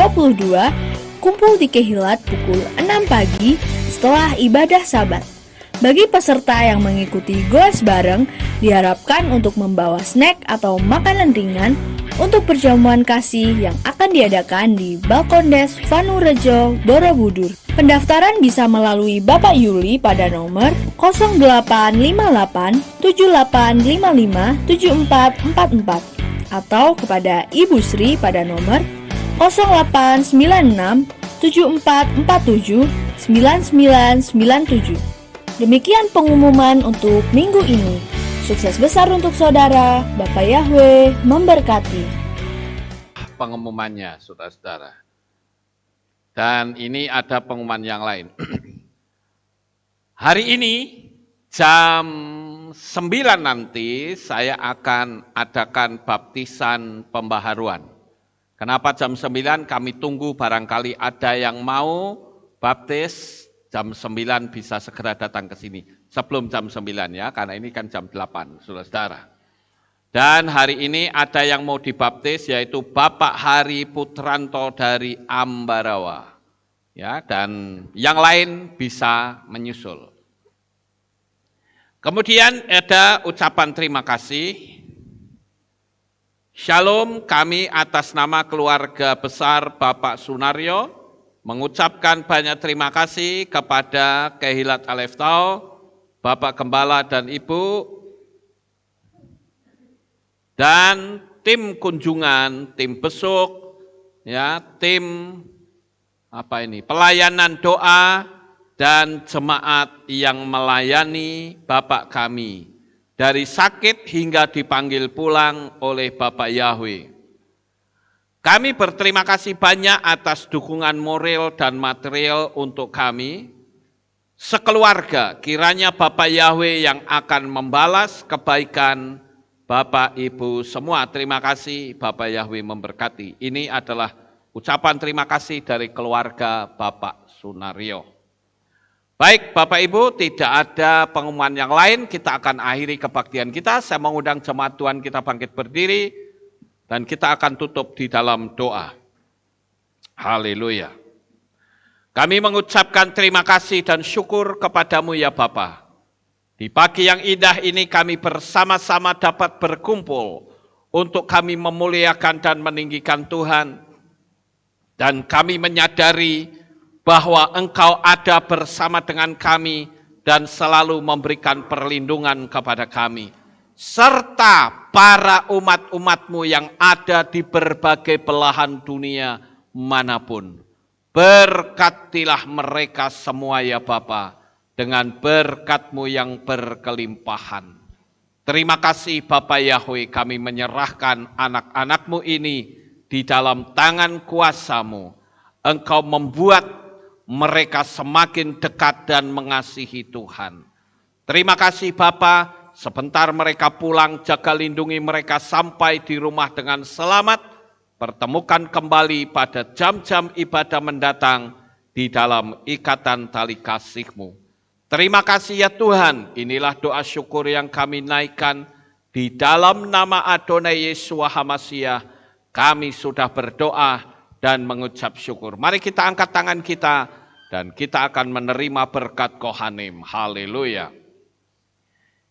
kumpul di Kehilat pukul 6 pagi setelah ibadah Sabat. Bagi peserta yang mengikuti goes bareng, diharapkan untuk membawa snack atau makanan ringan untuk perjamuan kasih yang akan diadakan di Balkondes Vanurejo, Borobudur. Pendaftaran bisa melalui Bapak Yuli pada nomor 0858 7855 7444 atau kepada Ibu Sri pada nomor 0896 7447 9997. Demikian pengumuman untuk minggu ini. Sukses besar untuk saudara, Bapak Yahweh memberkati. Pengumumannya, saudara-saudara. Dan ini ada pengumuman yang lain. Hari ini jam 9 nanti saya akan adakan baptisan pembaharuan. Kenapa jam 9? Kami tunggu barangkali ada yang mau baptis jam 9 bisa segera datang ke sini. Sebelum jam 9 ya, karena ini kan jam 8, saudara-saudara. Dan hari ini ada yang mau dibaptis, yaitu Bapak Hari Putranto dari Ambarawa. Ya, dan yang lain bisa menyusul. Kemudian ada ucapan terima kasih. Shalom, kami atas nama keluarga besar Bapak Sunaryo mengucapkan banyak terima kasih kepada Kehilat Aleftau, Bapak Gembala dan Ibu, dan tim kunjungan, tim besuk, ya, tim pelayanan doa dan jemaat yang melayani Bapak kami dari sakit hingga dipanggil pulang oleh Bapak Yahweh. Kami berterima kasih banyak atas dukungan moral dan material untuk kami. Sekeluarga, kiranya Bapak Yahweh yang akan membalas kebaikan Bapak Ibu semua. Terima kasih, Bapak Yahweh memberkati. Ini adalah ucapan terima kasih dari keluarga Bapak Sunaryo. Baik Bapak Ibu, tidak ada pengumuman yang lain, kita akan akhiri kebaktian kita. Saya mengundang jemaat Tuhan kita bangkit berdiri, dan kita akan tutup di dalam doa. Haleluya. Kami mengucapkan terima kasih dan syukur kepadamu ya Bapa. Di pagi yang indah ini kami bersama-sama dapat berkumpul untuk kami memuliakan dan meninggikan Tuhan. Dan kami menyadari bahwa Engkau ada bersama dengan kami dan selalu memberikan perlindungan kepada kami. Serta para umat-umat-Mu yang ada di berbagai belahan dunia manapun. Berkatilah mereka semua ya Bapa, dengan berkat-Mu yang berkelimpahan. Terima kasih Bapa Yahweh, kami menyerahkan anak-anak-Mu ini di dalam tangan kuasa-Mu. Engkau membuat mereka semakin dekat dan mengasihi Tuhan. Terima kasih Bapa, sebentar mereka pulang, jaga lindungi mereka sampai di rumah dengan selamat. Pertemukan kembali pada jam-jam ibadah mendatang di dalam ikatan tali kasih-Mu. Terima kasih ya Tuhan, inilah doa syukur yang kami naikkan di dalam nama Adonai Yeshua HaMashiach. Kami sudah berdoa dan mengucap syukur. Mari kita angkat tangan kita dan kita akan menerima berkat Kohanim. Haleluya.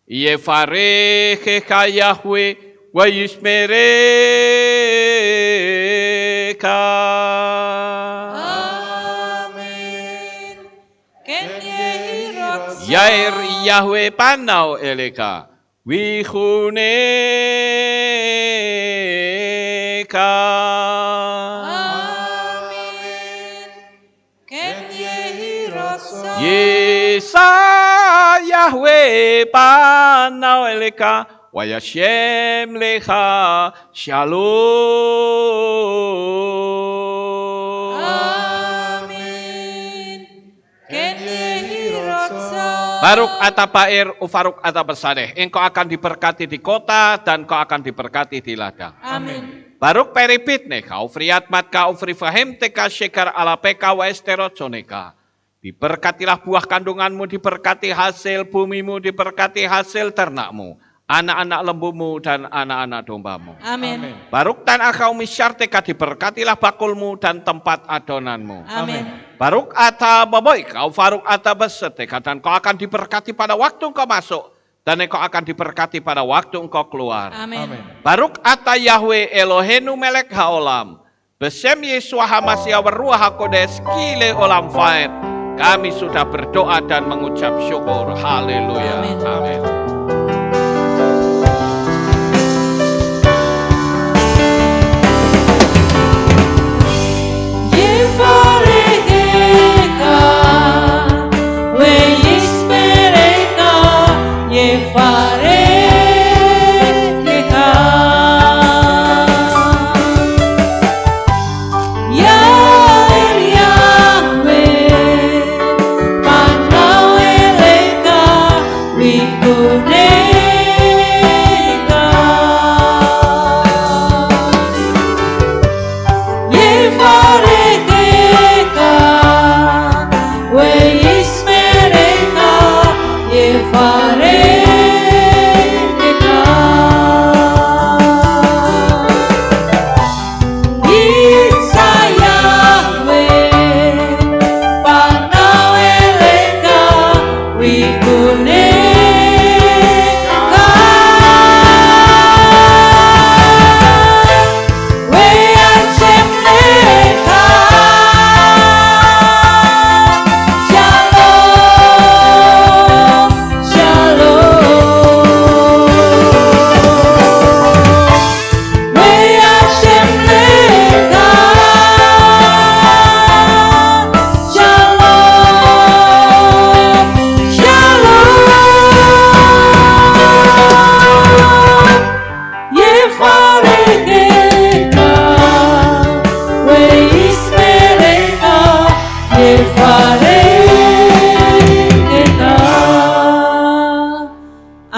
Yevarechecha Yahweh wa yishmereka. Amen. Ken yehi rotso. Yair Yahweh panau eleka. Wihuneka. Amen. Ken yehi rotso. Yesa Yahweh panau eleka. Wayashem lecha shalom. Amen. Ken yehi rotso. Baruk atapair ufaruk atapasadeh. Engkau akan diberkati di kota dan kau akan diberkati di ladang. Amin. Baruk peripit neka ufriat matka ufrifahem teka shekar ala peka wa esterot soneka. Diberkatilah buah kandunganmu, diberkati hasil bumimu, diberkati hasil ternakmu, anak-anak lembumu dan anak-anak dombamu. Amin. Baruk tanah kaum isyarteka, diberkatilah bakulmu dan tempat adonanmu. Amin. Baruk ata baboy, kau faruk ata beseteka, dan kau akan diberkati pada waktu engkau masuk, dan engkau akan diberkati pada waktu engkau keluar. Amin. Baruk ata Yahweh Elohenu melek haolam, besem Yesua hamasya waruah hakodes kile olam faed. Kami sudah berdoa dan mengucap syukur. Haleluya. Amin. Amin.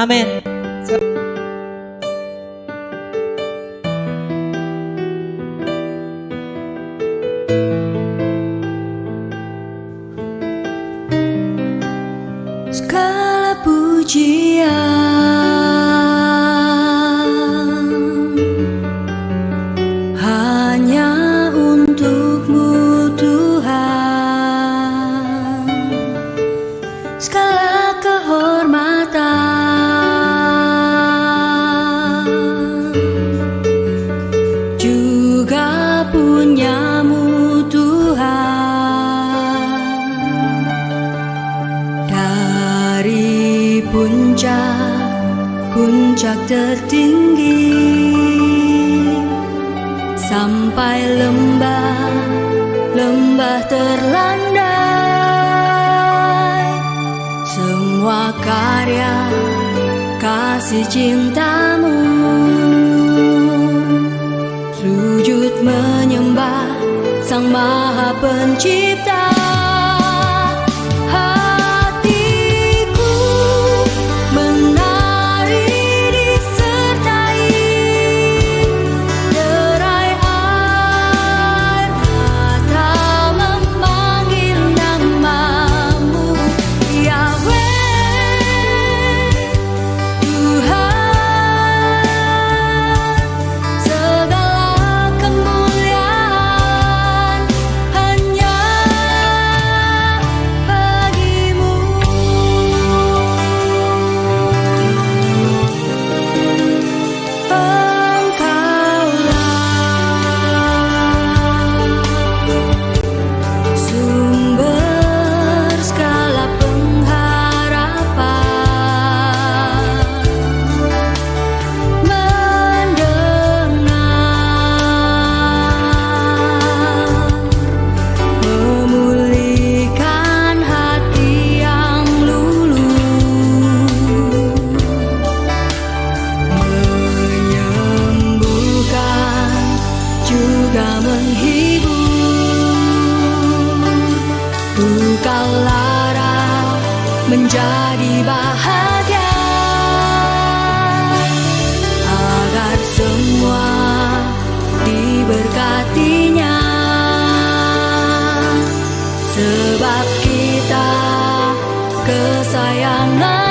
Amin. Segala pujian hanya untuk-Mu Tuhan, segala kehormatan juga punya-Mu Tuhan. Dari puncak tertinggi sampai lembah terlandai, semua karya kasih cinta-Mu, sujud menyembah Sang Maha Pencipta. Menjadi bahagia agar semua diberkatinya, sebab kita kesayangan